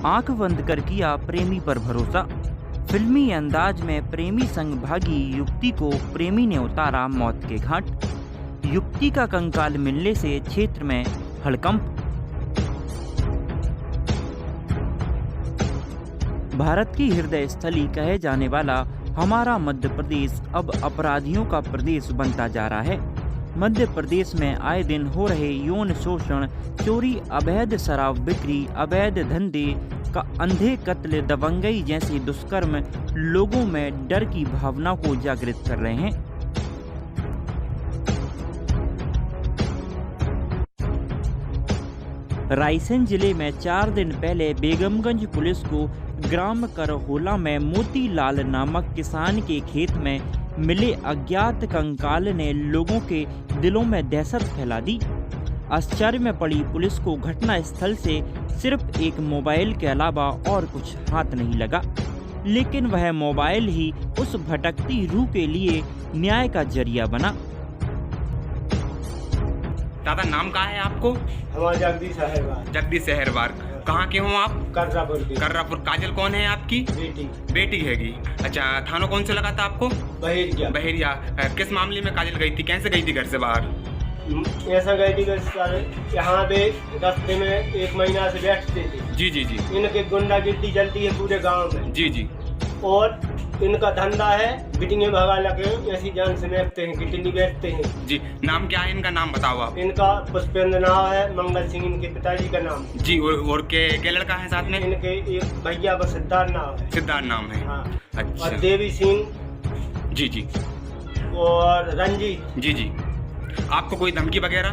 आंख बंद कर किया प्रेमी पर भरोसा। फिल्मी अंदाज में प्रेमी संग भागी युवती को प्रेमी ने उतारा मौत के घाट। युवती का कंकाल मिलने से क्षेत्र में हड़कंप। भारत की हृदय स्थली कहे जाने वाला हमारा मध्य प्रदेश अब अपराधियों का प्रदेश बनता जा रहा है। मध्य प्रदेश में आए दिन हो रहे यौन शोषण, चोरी, अवैध शराब बिक्री, अवैध धंधे का अंधे कत्ल, दबंगई जैसे दुष्कर्म लोगों में डर की भावना को जागृत कर रहे हैं। रायसेन जिले में 4 दिन पहले बेगमगंज पुलिस को ग्राम करहोला में मोतीलाल नामक किसान के खेत में मिले अज्ञात कंकाल ने लोगों के दिलों में दहशत फैला दी। आश्चर्य में पड़ी पुलिस को घटना स्थल से सिर्फ एक मोबाइल के अलावा और कुछ हाथ नहीं लगा, लेकिन वह मोबाइल ही उस भटकती रूह के लिए न्याय का जरिया बना। दादा नाम कहाँ है आपको? हमारा जगदीश सहरवार। जगदीश सहरवार। कहाँ के हो आप? कर्रापुर की। कर्रापुर। काजल कौन है आपकी? बेटी। बेटी हैगी। अच्छा, थाना कौन से लगा था आपको? बहेरिया। बहेरिया। किस मामले में काजल गई थी? कैसे गई थी घर से बाहर? ऐसा गई थी यहाँ पे रास्ते में 1 महीना से बैठते थे। जी जी जी। इनके गुंडागिर्दी चलती है पूरे गांव में। जी जी। और इनका धंधा है बिटिंगे भगा लगे ऐसी जान से बेचते हैं, किडनी बेचते हैं। जी। नाम क्या है इनका? नाम बताओ आप। इनका पुष्पेंद्र नाम है, मंगल सिंह इनके पिताजी का नाम। जी। और के लड़का है साथ में? इनके एक भैया का सिद्धार्थ नाम है। सिद्धार्थ नाम है। हाँ। अच्छा। और देवी सिंह। जी जी। और रंजीत। जी जी। आपको कोई धमकी वगैरह?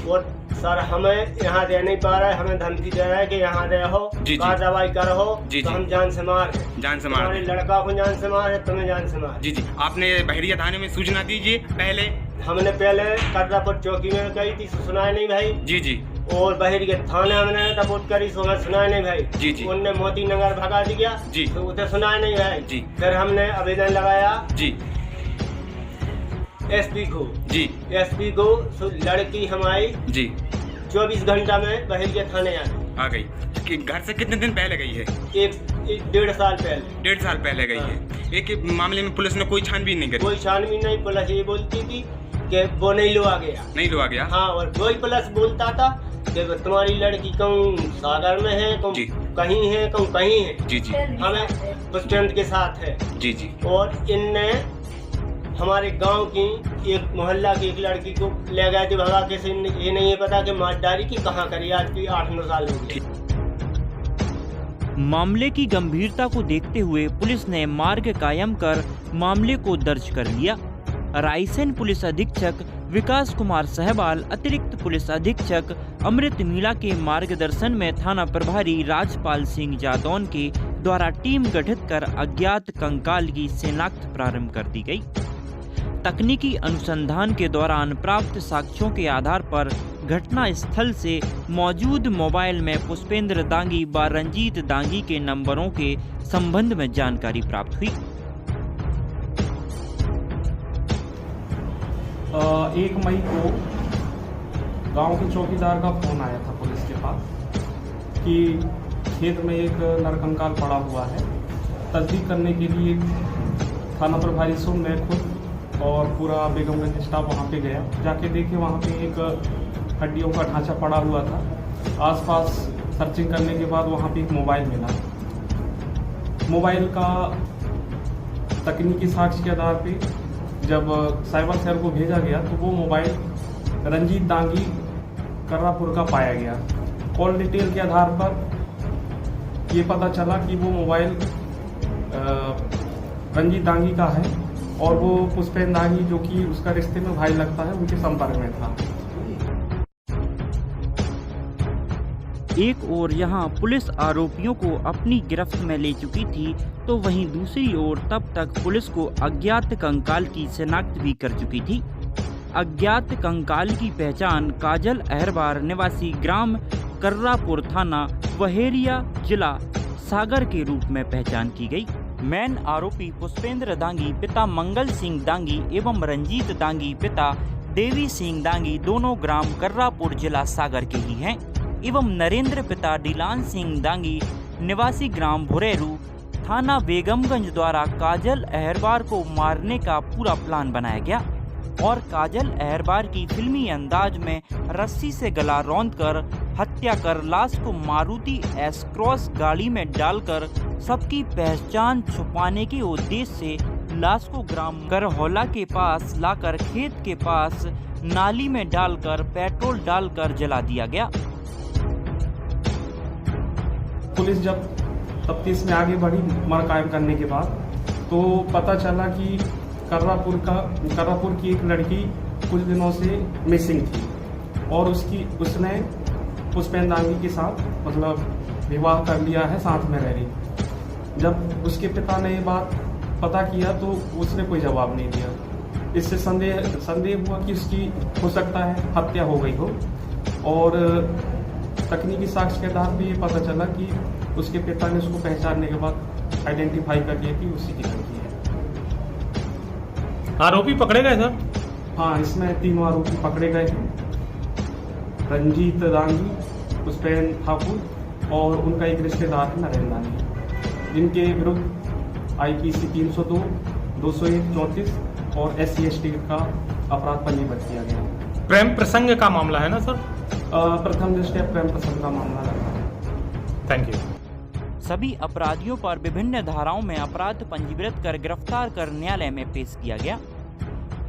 और सर हमें यहाँ रह नहीं पा रहा है, हमें धमकी दे रहा है कि यहाँ रहो, कार्रवाई करो। जी तो जी। हम जान से मार है। जान से मार। लड़का को जान से मार है, तुम्हें जान से मार। जी जी। आपने बहेरिया थाने में सूचना दीजिए पहले? हमने पहले कर्रापुर चौकी में गई थी, सुनाया नहीं भाई। जी जी। और बहेरिया थाने हमने रिपोर्ट करी, सो हमें सुनाया नहीं भाई। जी जी। उनने मोती नगर भगा दिया। जी। तो उसे सुनाया नहीं भाई। जी। फिर हमने आवेदन लगाया। जी। एसपी को। जी। एसपी को लड़की हमारी जी 24 घंटा में बहेरिया थाने आ गई। कि घर से कितने दिन पहले गई है? एक 1.5 साल पहले। 1.5 साल पहले गई है। एक मामले में पुलिस ने कोई छानबीन नहीं करी? कोई छानबीन नहीं। पुलिस ये बोलती थी कि वो नहीं लुआ गया। नहीं लुआ गया? हाँ। और वही पुलिस बोलता था कि तुम्हारी लड़की कहूँ सागर में है, कहूँ कहीं है, कहूँ कहीं है। जी जी। हमें पुष्पेंद्र के साथ है। जी जी। और इनने हमारे गांव की एक मोहल्ला की एक लड़की को ले गए थे भगा के। ये नहीं है पता कि मारदारी की कहाँ करी, आज की 8-9 साल हो गए। मामले की गंभीरता को देखते हुए पुलिस ने मार्ग कायम कर मामले को दर्ज कर लिया। रायसेन पुलिस अधीक्षक विकास कुमार सहवाल, अतिरिक्त पुलिस अधीक्षक अमृत मीणा के मार्गदर्शन में थाना प्रभारी राजपाल सिंह जादौन के द्वारा टीम गठित कर अज्ञात कंकाल की शिनाख्त प्रारंभ कर दी गई। तकनीकी अनुसंधान के दौरान प्राप्त साक्ष्यों के आधार पर घटना स्थल से मौजूद मोबाइल में पुष्पेंद्र दांगी व रंजीत दांगी के नंबरों के संबंध में जानकारी प्राप्त हुई। 1 मई को गांव के चौकीदार का फोन आया था पुलिस के पास कि खेत में एक नरकंकाल पड़ा हुआ है। तस्दीक करने के लिए थाना प्रभारी सो मैं खुद और पूरा बेगमगंज स्टाफ वहाँ पे गया। जाके देखे वहाँ पे एक हड्डियों का ढांचा पड़ा हुआ था। आसपास सर्चिंग करने के बाद वहाँ पे एक मोबाइल मिला। मोबाइल का तकनीकी साक्ष्य के आधार पे जब साइबर सेल को भेजा गया तो वो मोबाइल रंजीत दांगी कर्रापुर का पाया गया। कॉल डिटेल के आधार पर ये पता चला कि वो मोबाइल रंजीत दांगी का है और वो पुष्पेंद्र दांगी जो कि उसका रिश्ते में भाई लगता है, उनके संपर्क में था। एक ओर यहां पुलिस आरोपियों को अपनी गिरफ्त में ले चुकी थी, तो वहीं दूसरी ओर तब तक पुलिस को अज्ञात कंकाल की शिनाख्त भी कर चुकी थी। अज्ञात कंकाल की पहचान काजल अहरवार निवासी ग्राम कर्रापुर थाना बहेरिया जिला सागर के रूप में पहचान की गई। मेन आरोपी पुष्पेंद्र दांगी पिता मंगल सिंह दांगी एवं रंजीत दांगी पिता देवी सिंह दांगी दोनों ग्राम कर्रापुर जिला सागर के ही हैं एवं नरेंद्र पिता डिलान सिंह दांगी निवासी ग्राम भुरेरू थाना बेगमगंज द्वारा काजल अहरबार को मारने का पूरा प्लान बनाया गया और काजल अहरबार की फिल्मी अंदाज में रस्सी से गला रौंदकर हत्या कर लाश को मारुति एस क्रॉस गाड़ी में डालकर सबकी पहचान छुपाने के उद्देश्य से लाश को ग्राम करहौला के पास लाकर खेत के पास नाली में डालकर पेट्रोल डालकर जला दिया गया। पुलिस जब तफ्तीश में आगे बढ़ी मर कायम करने के बाद तो पता चला कि कर्रापुर की एक लड़की कुछ दिनों से मिसिंग थी और उसने पुष्पेंदांगी के साथ मतलब विवाह कर लिया है, साथ में रह रही। जब उसके पिता ने ये बात पता किया तो उसने कोई जवाब नहीं दिया। इससे संदेह हुआ कि उसकी हो सकता है हत्या हो गई हो और तकनीकी साक्ष्य के आधार पर ये पता चला कि उसके पिता ने उसको पहचानने के बाद आइडेंटिफाई कर लिया कि उसी की लड़की है। आरोपी पकड़े गए सर? हाँ, इसमें 3 आरोपी पकड़े गए हैं। रंजीत दांगी, पुष्पेन ठाकुर और उनका एक रिश्तेदार है नरेंद्र दांगी, जिनके विरुद्ध IPC 302, 201, 34 और SC/ST का अपराध पंजीबद्ध किया गया। प्रेम प्रसंग का मामला है ना सर? प्रथम दृष्टया प्रेम प्रसंग का मामला लगा है। Thank you. सभी अपराधियों पर विभिन्न धाराओं में अपराध पंजीकृत कर गिरफ्तार कर न्यायालय में पेश किया गया।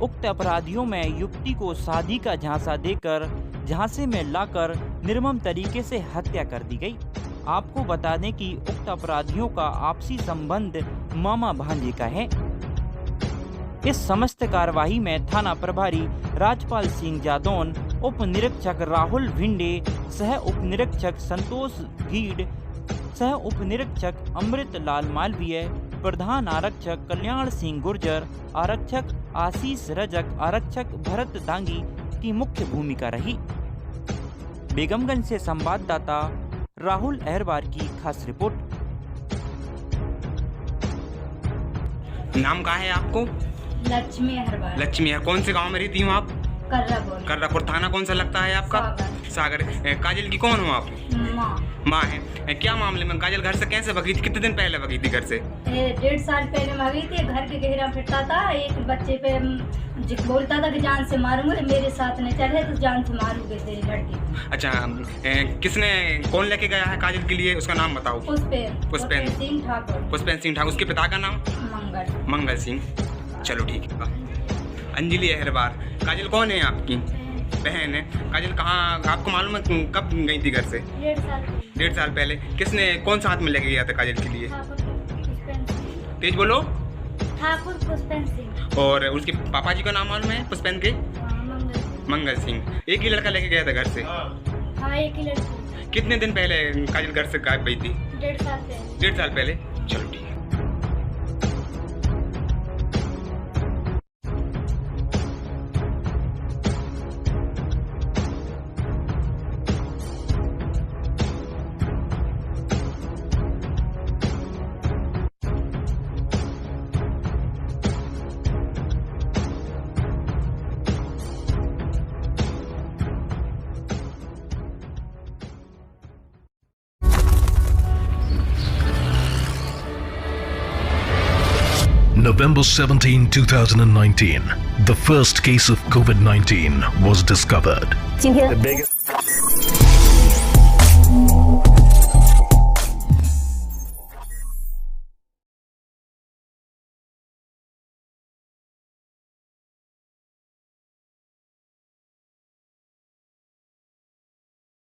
उक्त अपराधियों में युवती को शादी का झांसा देकर झांसे में लाकर निर्मम तरीके से हत्या कर दी गई। आपको बता दें कि उक्त अपराधियों का आपसी संबंध मामा भांजे का है। इस समस्त कार्यवाही में थाना प्रभारी राजपाल सिंह जादौन, उप निरीक्षक राहुल भिंडे, सह उप निरीक्षक संतोष गीड, सह उप निरीक्षक अमृत लाल मालवीय, प्रधान आरक्षक कल्याण सिंह गुर्जर, आरक्षक आशीष रजक, आरक्षक भरत दांगी की मुख्य भूमिका रही। बेगमगंज से संवाददाता राहुल अहरबार की खास रिपोर्ट। नाम कहाँ है आपको? लक्ष्मी अहरबार। लक्ष्मी है। कौन से गांव में रहती हूँ आप? कर्रापुर। थाना कौन सा लगता है आपका? सागर। काजल की कौन हो आप? माँ है। क्या मामले में काजल घर से कैसे भगी थी? कितने दिन पहले भगी थी घर से? 1.5 साल पहले भगी थी। घर के घेरा फिरता था, एक बच्चे पे बोलता था कि जान से मारूंगा, मेरे साथ नहीं चले तो जान से मारूंगे तेरी लड़की। अच्छा, कौन लेके गया है काजल के लिए? उसका नाम बताओ। पुष्पेन सिंह ठाकुर। पुष्पेन सिंह ठाकुर। उसके पिता का नाम? मंगल सिंह। चलो ठीक है। अंजलि अहरबार। काजल कौन है आपकी? बहन है। काजल कहाँ, आपको मालूम है कब गई थी घर से? 1.5 साल पहले। किसने, कौन सा हाथ में लेके गया था काजल के लिए? तेज बोलो। ठाकुर पुष्पेन सिंह। और उसके पापा जी का नाम मालूम है पुष्पेन के? मंगल सिंह। एक ही लड़का लेके गया था घर से? हाँ, एक ही लड़की। कितने दिन पहले काजल घर से गायब गई थी? 1.5 साल पहले। चलो ठीक है। November 17, 2019, the first case of COVID-19 was discovered. The biggest.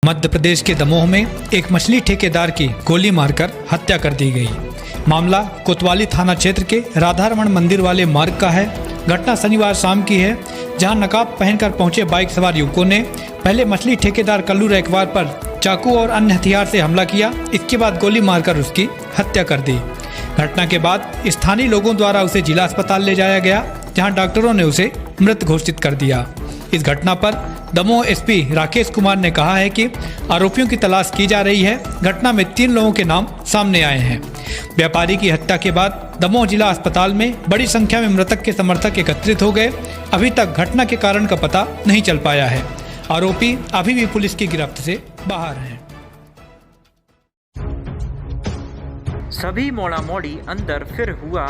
Madhya Pradesh के दमोह में एक मछली ठेकेदार की गोली मारकर हत्या कर दी गई। मामला कोतवाली थाना क्षेत्र के राधारमण मंदिर वाले मार्ग का है। घटना शनिवार शाम की है, जहां नकाब पहनकर पहुंचे बाइक सवार युवकों ने पहले मछली ठेकेदार कल्लू रैकवार पर चाकू और अन्य हथियार से हमला किया। इसके बाद गोली मारकर उसकी हत्या कर दी। घटना के बाद स्थानीय लोगों द्वारा उसे जिला अस्पताल ले जाया गया, जहां डॉक्टरों ने उसे मृत घोषित कर दिया। इस घटना पर दमोह SP राकेश कुमार ने कहा है कि आरोपियों की तलाश की जा रही है। घटना में 3 लोगों के नाम सामने आए हैं। व्यापारी की हत्या के बाद दमोह जिला अस्पताल में बड़ी संख्या में मृतक के समर्थक एकत्रित हो गए। अभी तक घटना के कारण का पता नहीं चल पाया है। आरोपी अभी भी पुलिस की गिरफ्त से बाहर हैं। सभी मोड़ा मोड़ी अंदर फिर हुआ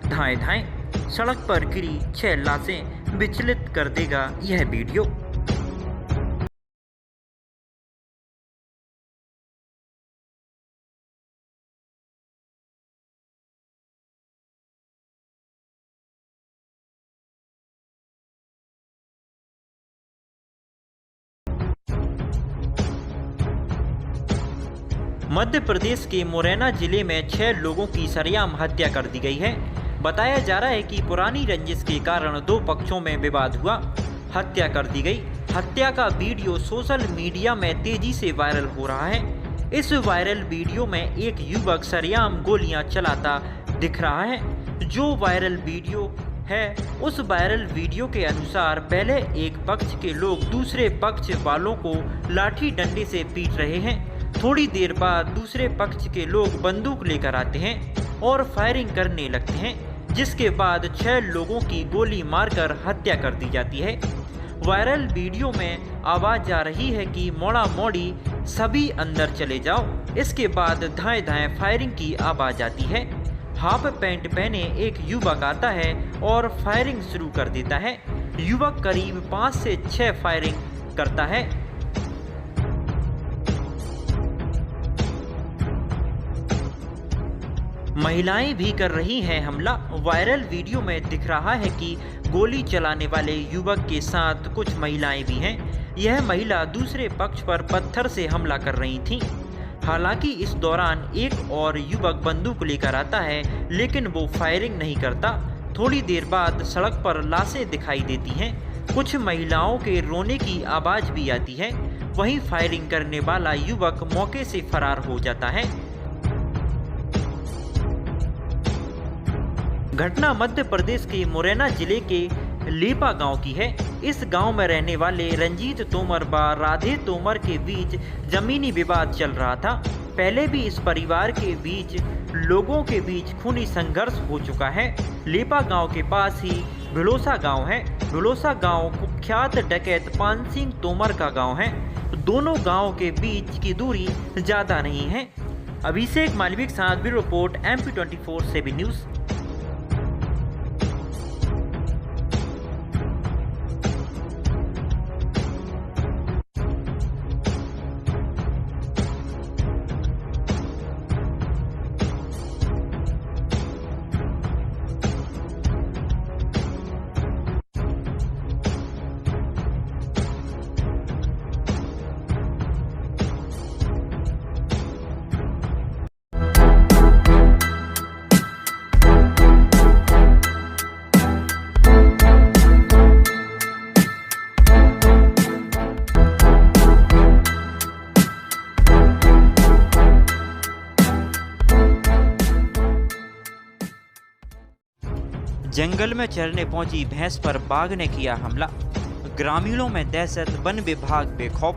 धाएं धाएं। सड़क पर गिरी 6 लाशें, विचलित कर देगा यह वीडियो। मध्य प्रदेश के मुरैना जिले में 6 लोगों की सरेआम हत्या कर दी गई है। बताया जा रहा है कि पुरानी रंजिश के कारण 2 पक्षों में विवाद हुआ, हत्या कर दी गई। हत्या का वीडियो सोशल मीडिया में तेजी से वायरल हो रहा है। इस वायरल वीडियो में एक युवक सरेआम गोलियां चलाता दिख रहा है। जो वायरल वीडियो है, उस वायरल वीडियो के अनुसार पहले एक पक्ष के लोग दूसरे पक्ष वालों को लाठी डंडे से पीट रहे हैं। थोड़ी देर बाद दूसरे पक्ष के लोग बंदूक लेकर आते हैं और फायरिंग करने लगते हैं, जिसके बाद 6 लोगों की गोली मारकर हत्या कर दी जाती है। वायरल वीडियो में आवाज आ रही है कि मोड़ा मोड़ी सभी अंदर चले जाओ। इसके बाद धाएं धाएं फायरिंग की आवाज आती है। हाफ पैंट पहने एक युवक आता है और फायरिंग शुरू कर देता है। युवक करीब 5 से 6 फायरिंग करता है। महिलाएं भी कर रही हैं हमला। वायरल वीडियो में दिख रहा है कि गोली चलाने वाले युवक के साथ कुछ महिलाएं भी हैं। यह महिला दूसरे पक्ष पर पत्थर से हमला कर रही थीं। हालांकि इस दौरान एक और युवक बंदूक लेकर आता है, लेकिन वो फायरिंग नहीं करता। थोड़ी देर बाद सड़क पर लाशें दिखाई देती हैं। कुछ महिलाओं के रोने की आवाज भी आती है। वहीं फायरिंग करने वाला युवक मौके से फरार हो जाता है। घटना मध्य प्रदेश के मुरैना जिले के लेपा गांव की है। इस गांव में रहने वाले रंजीत तोमर व राधे तोमर के बीच जमीनी विवाद चल रहा था। पहले भी इस परिवार के बीच लोगों के बीच खूनी संघर्ष हो चुका है। लेपा गांव के पास ही भिलोसा गांव है। भिलोसा गांव कुख्यात डकैत पान सिंह तोमर का गांव है। दोनों गांव के बीच की दूरी ज्यादा नहीं है। अभिषेक मालविक साथ ब्यूरो रिपोर्ट MP24/7 न्यूज। जंगल में चरने पहुंची भैंस पर बाघ ने किया हमला। ग्रामीणों में दहशत, वन विभाग बेखौफ।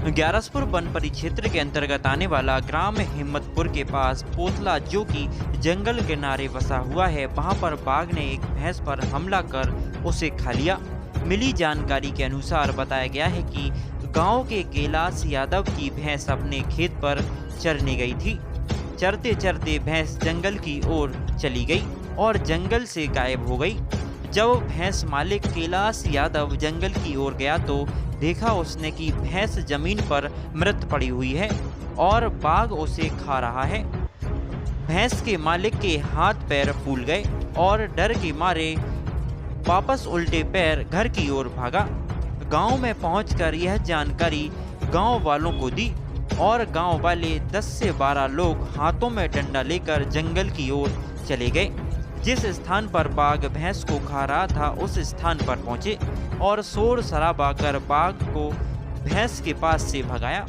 ग्यारसपुर वन परिक्षेत्र के अंतर्गत आने वाला ग्राम हिम्मतपुर के पास पोतला, जो कि जंगल किनारे बसा हुआ है, वहां पर बाघ ने एक भैंस पर हमला कर उसे खा लिया। मिली जानकारी के अनुसार बताया गया है कि गांव के कैलाश यादव की भैंस अपने खेत पर चरने गई थी। चरते चरते भैंस जंगल की ओर चली गई और जंगल से गायब हो गई। जब भैंस मालिक कैलाश यादव जंगल की ओर गया तो देखा उसने कि भैंस जमीन पर मृत पड़ी हुई है और बाघ उसे खा रहा है। भैंस के मालिक के हाथ पैर फूल गए और डर के मारे वापस उल्टे पैर घर की ओर भागा। गांव में पहुंचकर यह जानकारी गांव वालों को दी और गांव वाले 10 से 12 लोग हाथों में डंडा लेकर जंगल की ओर चले गए। जिस स्थान पर बाघ भैंस को खा रहा था उस स्थान पर पहुंचे और शोर शराबा कर बाघ को भैंस के पास से भगाया।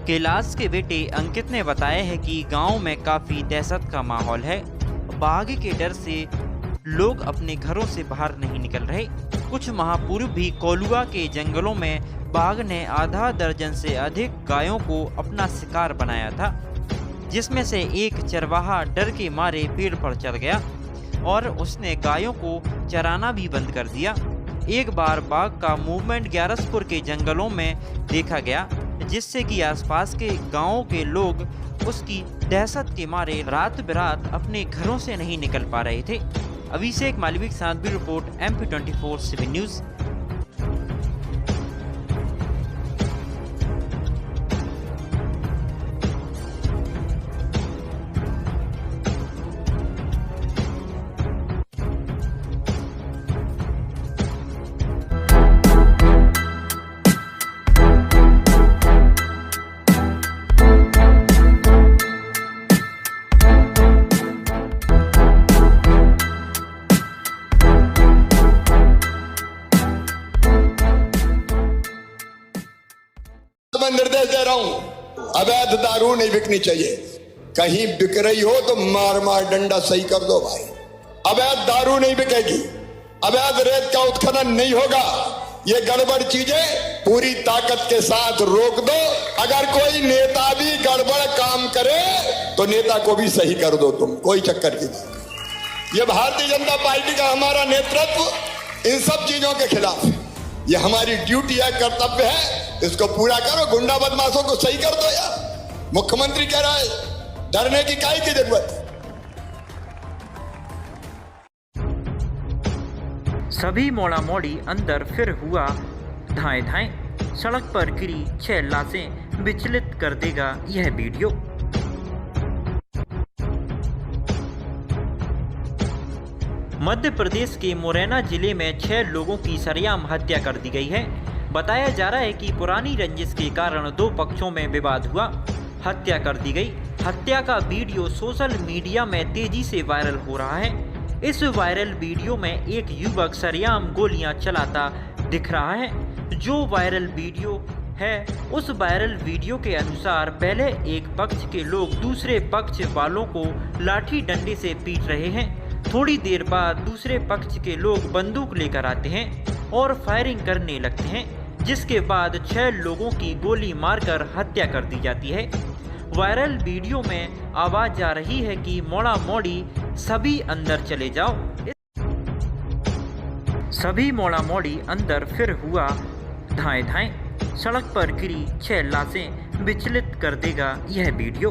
कैलाश के बेटे अंकित ने बताया है कि गांव में काफी दहशत का माहौल है। बाघ के डर से लोग अपने घरों से बाहर नहीं निकल रहे। कुछ माह पूर्व भी कोलुआ के जंगलों में बाघ ने आधा दर्जन से अधिक गायों को अपना शिकार बनाया था, जिसमें से एक चरवाहा डर के मारे पेड़ पर चढ़ गया और उसने गायों को चराना भी बंद कर दिया। एक बार बाघ का मूवमेंट ग्यारसपुर के जंगलों में देखा गया, जिससे कि आसपास के गांवों के लोग उसकी दहशत के मारे रात बिरात अपने घरों से नहीं निकल पा रहे थे। अभिषेक मालवी के साथ भी रिपोर्ट MP24 7 न्यूज़। मैं निर्देश दे रहा हूं, अवैध दारू नहीं बिकनी चाहिए। कहीं बिक रही हो तो मार मार डंडा सही कर दो भाई। अवैध दारू नहीं बिकेगी, अवैध रेत का उत्खनन नहीं होगा। ये गड़बड़ चीजें पूरी ताकत के साथ रोक दो। अगर कोई नेता भी गड़बड़ काम करे तो नेता को भी सही कर दो तुम, कोई चक्कर की बात। ये भारतीय जनता पार्टी का हमारा नेतृत्व इन सब चीजों के खिलाफ है। ये हमारी ड्यूटी है, कर्तव्य है, इसको पूरा करो। गुंडा बदमाशों को सही कर दो यार। मुख्यमंत्री कह रहा है, डरने की काहे की जरूरत है। सभी मोड़ा मोड़ी अंदर फिर हुआ धाएं धाएं, सड़क पर गिरी 6 लाशें, विचलित कर देगा यह वीडियो। मध्य प्रदेश के मुरैना जिले में 6 लोगों की सरेआम हत्या कर दी गई है। बताया जा रहा है कि पुरानी रंजिश के कारण 2 पक्षों में विवाद हुआ, हत्या कर दी गई। हत्या का वीडियो सोशल मीडिया में तेजी से वायरल हो रहा है। इस वायरल वीडियो में एक युवक सरेआम गोलियां चलाता दिख रहा है। जो वायरल वीडियो है, उस वायरल वीडियो के अनुसार पहले एक पक्ष के लोग दूसरे पक्ष वालों को लाठी डंडे से पीट रहे हैं। थोड़ी देर बाद दूसरे पक्ष के लोग बंदूक लेकर आते हैं और फायरिंग करने लगते हैं, जिसके बाद 6 लोगों की गोली मारकर हत्या कर दी जाती है। वायरल वीडियो में आवाज आ रही है कि मोड़ा मोड़ी सभी अंदर चले जाओ। सभी मोड़ा मोड़ी अंदर फिर हुआ धाएं धाएं, सड़क पर गिरी 6 लाशें, विचलित कर देगा यह वीडियो।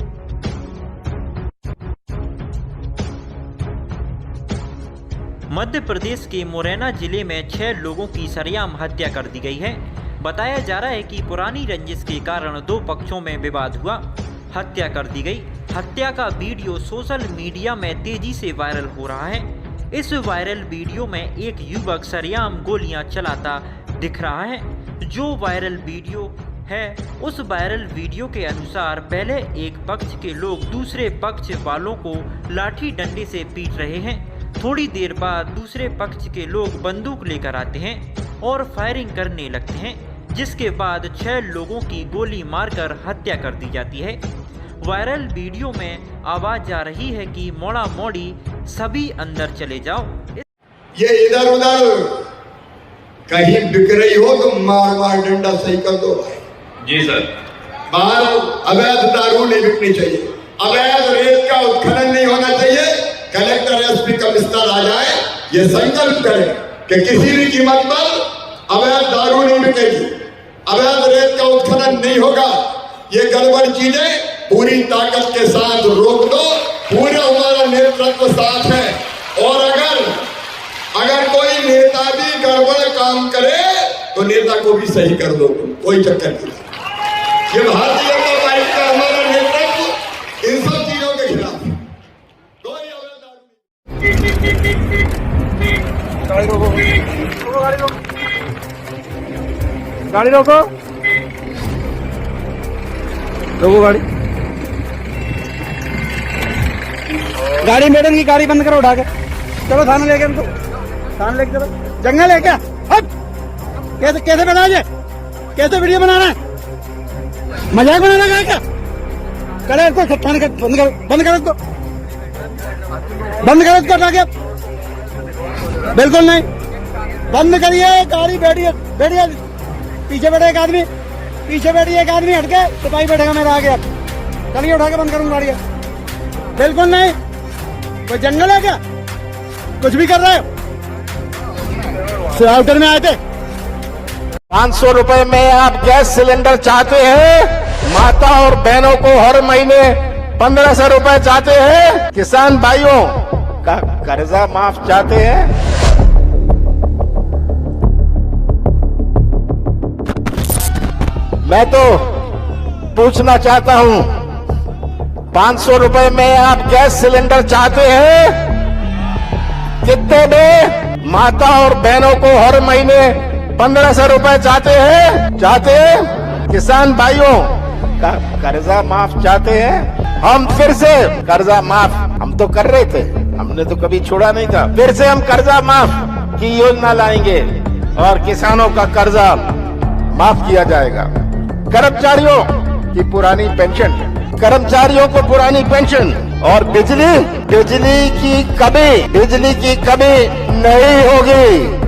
मध्य प्रदेश के मुरैना जिले में 6 लोगों की सरेआम हत्या कर दी गई है। बताया जा रहा है कि पुरानी रंजिश के कारण 2 पक्षों में विवाद हुआ, हत्या कर दी गई। हत्या का वीडियो सोशल मीडिया में तेजी से वायरल हो रहा है। इस वायरल वीडियो में एक युवक सरेआम गोलियां चलाता दिख रहा है। जो वायरल वीडियो है, उस वायरल वीडियो के अनुसार पहले एक पक्ष के लोग दूसरे पक्ष वालों को लाठी डंडे से पीट रहे हैं। थोड़ी देर बाद दूसरे पक्ष के लोग बंदूक लेकर आते हैं और फायरिंग करने लगते हैं, जिसके बाद 6 लोगों की गोली मारकर हत्या कर दी जाती है। वायरल वीडियो में आवाज आ रही है कि मोड़ा मोड़ी सभी अंदर चले जाओ। ये इधर उधर कहीं बिक रही हो तो मार मार डंडा सही कर दो भाई। जी सर। बाहर अवैध दारू नहीं बिकनी चाहिए, अवैध रेत का उत्खनन नहीं होना चाहिए। कलेक्टर SP कमिश्नर आ जाए, ये संकल्प करें कि किसी भी कीमत पर अवैध दारू नहीं बिकेगी, अवैध रेत का उत्खनन नहीं होगा। ये गड़बड़ चीजें पूरी ताकत के साथ रोक दो। पूरा हमारा नेतृत्व साथ है। और अगर कोई नेता भी गड़बड़ काम करे तो नेता को भी सही कर दो, कोई चक्कर नहीं। ये भारतीय जनता पार्टी का हमारा नेतृत्व इन सब चीजों के खिलाफ है। गाड़ी रोको, गाड़ी रोको, रोको गाड़ी। गाड़ी मैडम की गाड़ी बंद करो, उठा के चलो थाने लेके इनको, थाने लेके चलो। जंगल है क्या? अब कैसे बनाओगे? कैसे वीडियो बनाना है? मजाक बनाना है क्या? करे इसको थाने का बंद करो, बंद करो इसको, बंद करो इसको, उठा के। बिल्कुल नहीं, बंद करिए। गाड़ी बैठिए, बैठिए, पीछे बैठे एक आदमी, पीछे बैठिए एक आदमी, हटके सिपाही बैठेगा मेरा आगे। चलिए उठा के बंद करूंगा गाड़ी। बिल्कुल नहीं, कोई जंगल है क्या? कुछ भी कर रहे हो? आउटर में आए थे। 500 रुपए में आप गैस सिलेंडर चाहते हैं? माता और बहनों को हर महीने 1500 रुपए चाहते हैं? किसान भाइयों का कर्जा माफ चाहते हैं? मैं तो पूछना चाहता हूं, 500 रुपए में आप गैस सिलेंडर चाहते हैं? कितने में? माता और बहनों को हर महीने 1500 रुपए चाहते हैं? चाहते हैं? किसान भाइयों का कर्जा माफ चाहते हैं? हम फिर से कर्जा माफ हम तो कर रहे थे, हमने तो कभी छोड़ा नहीं था। फिर से हम कर्जा माफ की योजना लाएंगे और किसानों का कर्जा माफ किया जाएगा। कर्मचारियों की पुरानी पेंशन, कर्मचारियों को पुरानी पेंशन और बिजली की कमी नहीं होगी।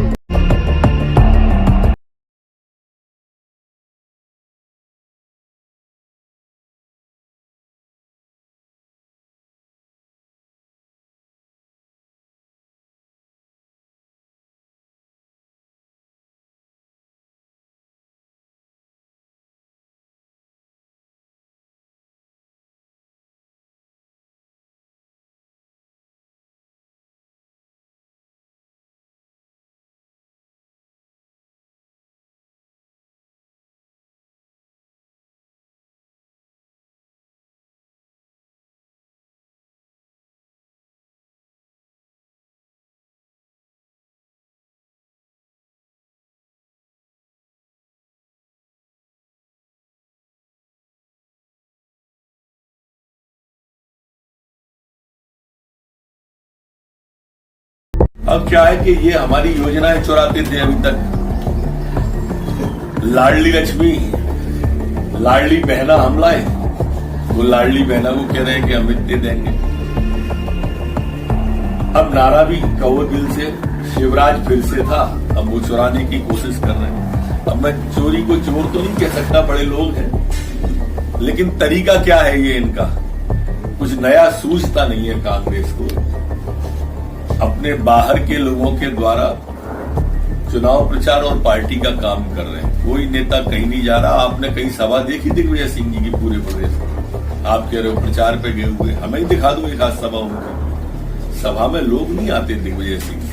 अब क्या है कि ये हमारी योजनाएं चुराते थे अभी तक। लाडली लक्ष्मी, लाडली बहना हम लाए, वो लाडली बहना को कह रहे हैं कि हम इतने देंगे। अब नारा भी कहो दिल से, शिवराज फिर से था, अब वो चुराने की कोशिश कर रहे हैं। अब मैं चोरी को चोर तो नहीं कह सकता, बड़े लोग हैं, लेकिन तरीका क्या है ये इनका? कुछ नया सूझता नहीं है कांग्रेस को। अपने बाहर के लोगों के द्वारा चुनाव प्रचार और पार्टी का काम कर रहे हैं। कोई नेता कहीं नहीं जा रहा। आपने कहीं सभा देखी दिग्विजय सिंह जी की पूरे प्रदेश में? आप कह रहे हो प्रचार पे गए हुए, हमें ही दिखा दो एक आध सभा उनकी। सभा में लोग नहीं आते दिग्विजय सिंह।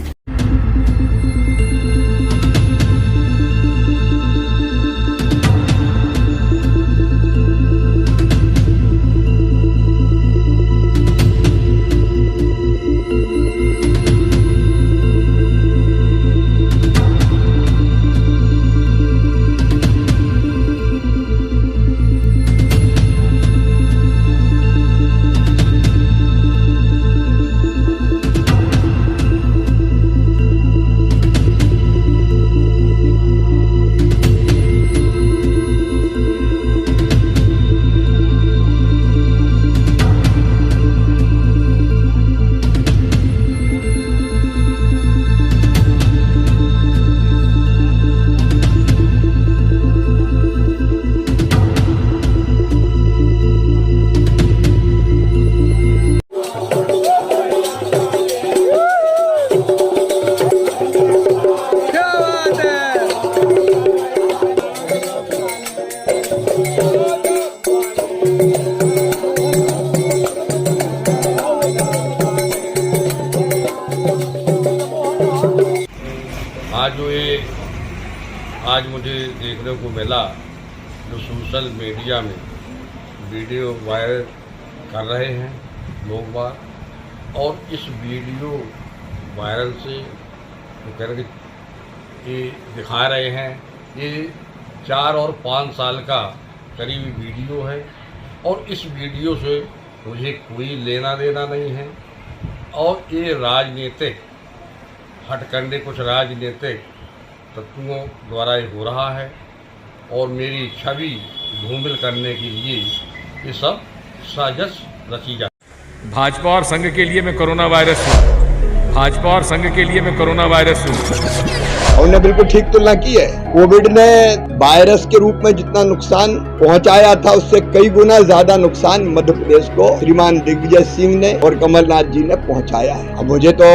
आज मुझे देखने को मिला जो सोशल मीडिया में वीडियो वायरल कर रहे हैं लोग बाग, और इस वीडियो वायरल से तो कह रहे कि दिखा रहे हैं ये 4 और 5 साल का करीब वीडियो है, और इस वीडियो से मुझे कोई लेना देना नहीं है। और ये राजनीतिक हटकंडे कुछ राजनीतिक तत्वों द्वारा ये हो रहा है, और मेरी छवि धूमिल करने के लिए ये सब साजिश रची जाती। भाजपा और संघ के लिए मैं कोरोना वायरस हूँ। भाजपा और संघ के लिए मैं कोरोना वायरस हूँ। उन्होंने बिल्कुल ठीक तुलना की है। कोविड ने वायरस के रूप में जितना नुकसान पहुंचाया था उससे कई गुना ज्यादा नुकसान मध्य प्रदेश को श्रीमान दिग्विजय सिंह ने और कमलनाथ जी ने पहुंचाया है। अब मुझे तो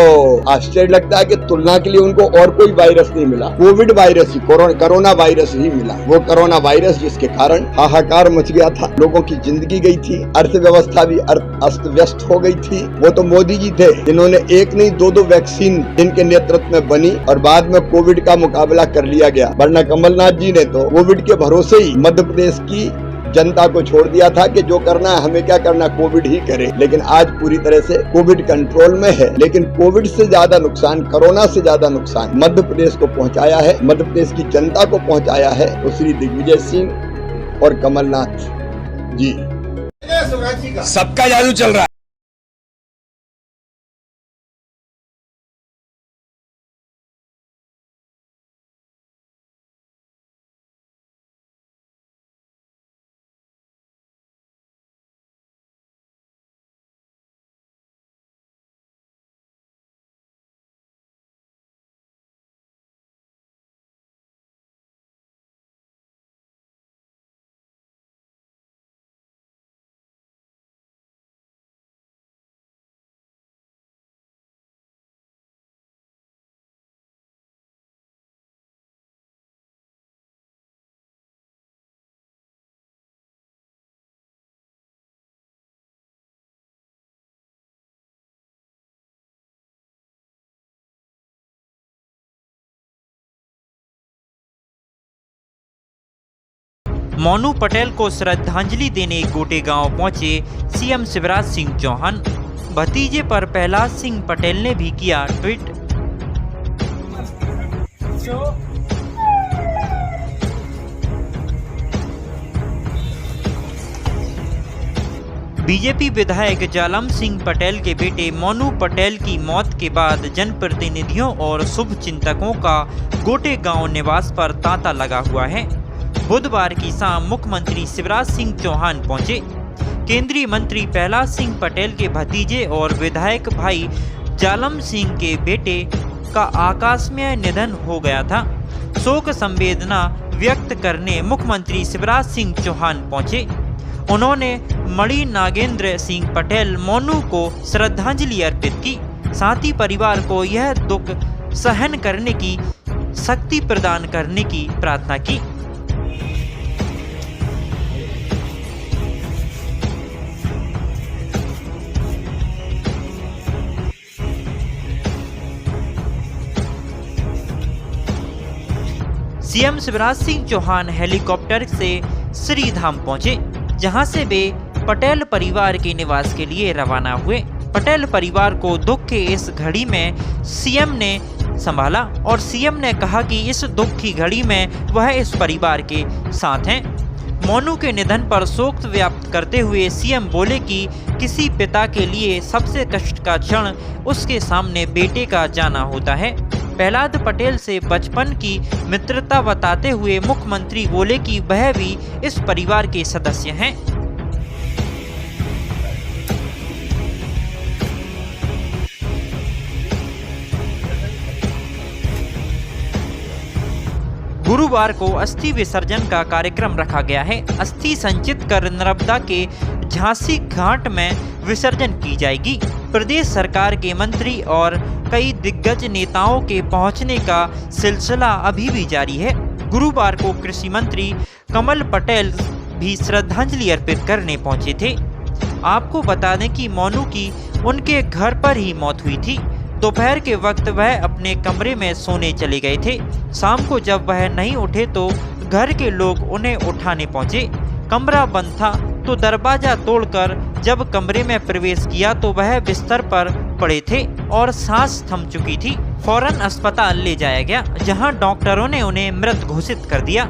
आश्चर्य लगता है कि तुलना के लिए उनको और कोई वायरस नहीं मिला, कोविड वायरस ही, कोरोना वायरस ही मिला। वो कोरोना वायरस जिसके कारण हाहाकार मच गया था, लोगों की जिंदगी गई थी, अर्थव्यवस्था भी अस्त व्यस्त हो गई थी। वो तो मोदी जी थे जिन्होंने एक नहीं दो वैक्सीन जिनके नेतृत्व में बनी और बाद में कोविड का मुकाबला कर लिया गया। वरना कमलनाथ जी ने तो कोविड के भरोसे ही मध्य प्रदेश की जनता को छोड़ दिया था कि जो करना है हमें क्या करना, कोविड ही करे। लेकिन आज पूरी तरह से कोविड कंट्रोल में है। लेकिन कोविड से ज्यादा नुकसान, कोरोना से ज्यादा नुकसान मध्य प्रदेश को पहुंचाया है, मध्य प्रदेश की जनता को पहुंचाया है तो श्री दिग्विजय सिंह और कमलनाथ जी। सबका जादू चल रहा है। मोनू पटेल को श्रद्धांजलि देने गोटे गांव पहुंचे सीएम शिवराज सिंह चौहान। भतीजे पर प्रहलाद सिंह पटेल ने भी किया ट्वीट। बीजेपी विधायक जालम सिंह पटेल के बेटे मोनू पटेल की मौत के बाद जनप्रतिनिधियों और शुभ चिंतकों का गोटे गांव निवास पर तांता लगा हुआ है। बुधवार की शाम मुख्यमंत्री शिवराज सिंह चौहान पहुंचे। केंद्रीय मंत्री प्रहलाद सिंह पटेल के भतीजे और विधायक भाई जालम सिंह के बेटे का आकस्मिक निधन हो गया था। शोक संवेदना व्यक्त करने मुख्यमंत्री शिवराज सिंह चौहान पहुंचे। उन्होंने मणि नागेंद्र सिंह पटेल मोनू को श्रद्धांजलि अर्पित की, साथ ही परिवार को यह दुख सहन करने की शक्ति प्रदान करने की प्रार्थना की। सीएम शिवराज सिंह चौहान हेलीकॉप्टर से श्रीधाम पहुंचे, जहां से वे पटेल परिवार के निवास के लिए रवाना हुए। पटेल परिवार को दुख के इस घड़ी में सीएम ने संभाला और सीएम ने कहा कि इस दुख की घड़ी में वह इस परिवार के साथ हैं। मोनू के निधन पर शोक व्यक्त करते हुए सीएम बोले कि किसी पिता के लिए सबसे कष्ट का क्षण उसके सामने बेटे का जाना होता है। प्रहलाद पटेल से बचपन की मित्रता बताते हुए मुख्यमंत्री बोले कि वह भी इस परिवार के सदस्य हैं। गुरुवार को अस्थि विसर्जन का कार्यक्रम रखा गया है। अस्थि संचित कर नर्मदा के झांसी घाट में विसर्जन की जाएगी। प्रदेश सरकार के मंत्री और कई दिग्गज नेताओं के पहुंचने का सिलसिला अभी भी जारी है। गुरुवार को कृषि मंत्री कमल पटेल भी श्रद्धांजलि अर्पित करने पहुंचे थे। आपको बता दें कि मोनू की उनके घर पर ही मौत हुई थी। दोपहर के वक्त वह अपने कमरे में सोने चले गए थे। शाम को जब वह नहीं उठे तो घर के लोग उन्हें उठाने पहुंचे। कमरा बंद था तो दरवाजा तोड़कर जब कमरे में प्रवेश किया तो वह बिस्तर पर पड़े थे और सांस थम चुकी थी। फौरन अस्पताल ले जाया गया, जहां डॉक्टरों ने उन्हें मृत घोषित कर दिया।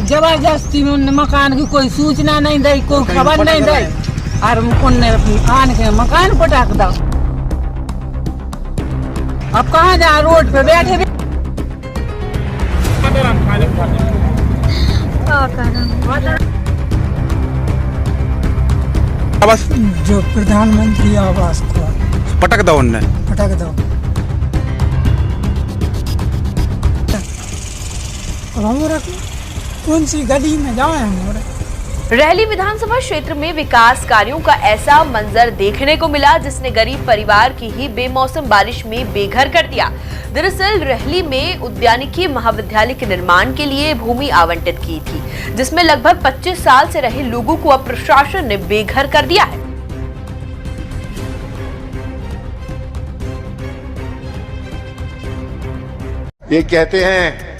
जबरदस्ती में मकान की कोई सूचना नहीं दी, कोई खबर नहीं दी, और उनने आन के मकान पटाक दो। अब कहाँ जा, रोड पे बैठे बस जो प्रधानमंत्री आवास को पटक दो, उनने पटक दो। कौन सी गली में जाए हम? रहली विधानसभा क्षेत्र में विकास कार्यों का ऐसा मंजर देखने को मिला जिसने गरीब परिवार की ही बेमौसम बारिश में बेघर कर दिया। दरअसल रहली में उद्यानिकी महाविद्यालय के निर्माण के लिए भूमि आवंटित की थी, जिसमें लगभग 25 साल से रहे लोगों को अब प्रशासन ने बेघर कर दिया है। ये कहते हैं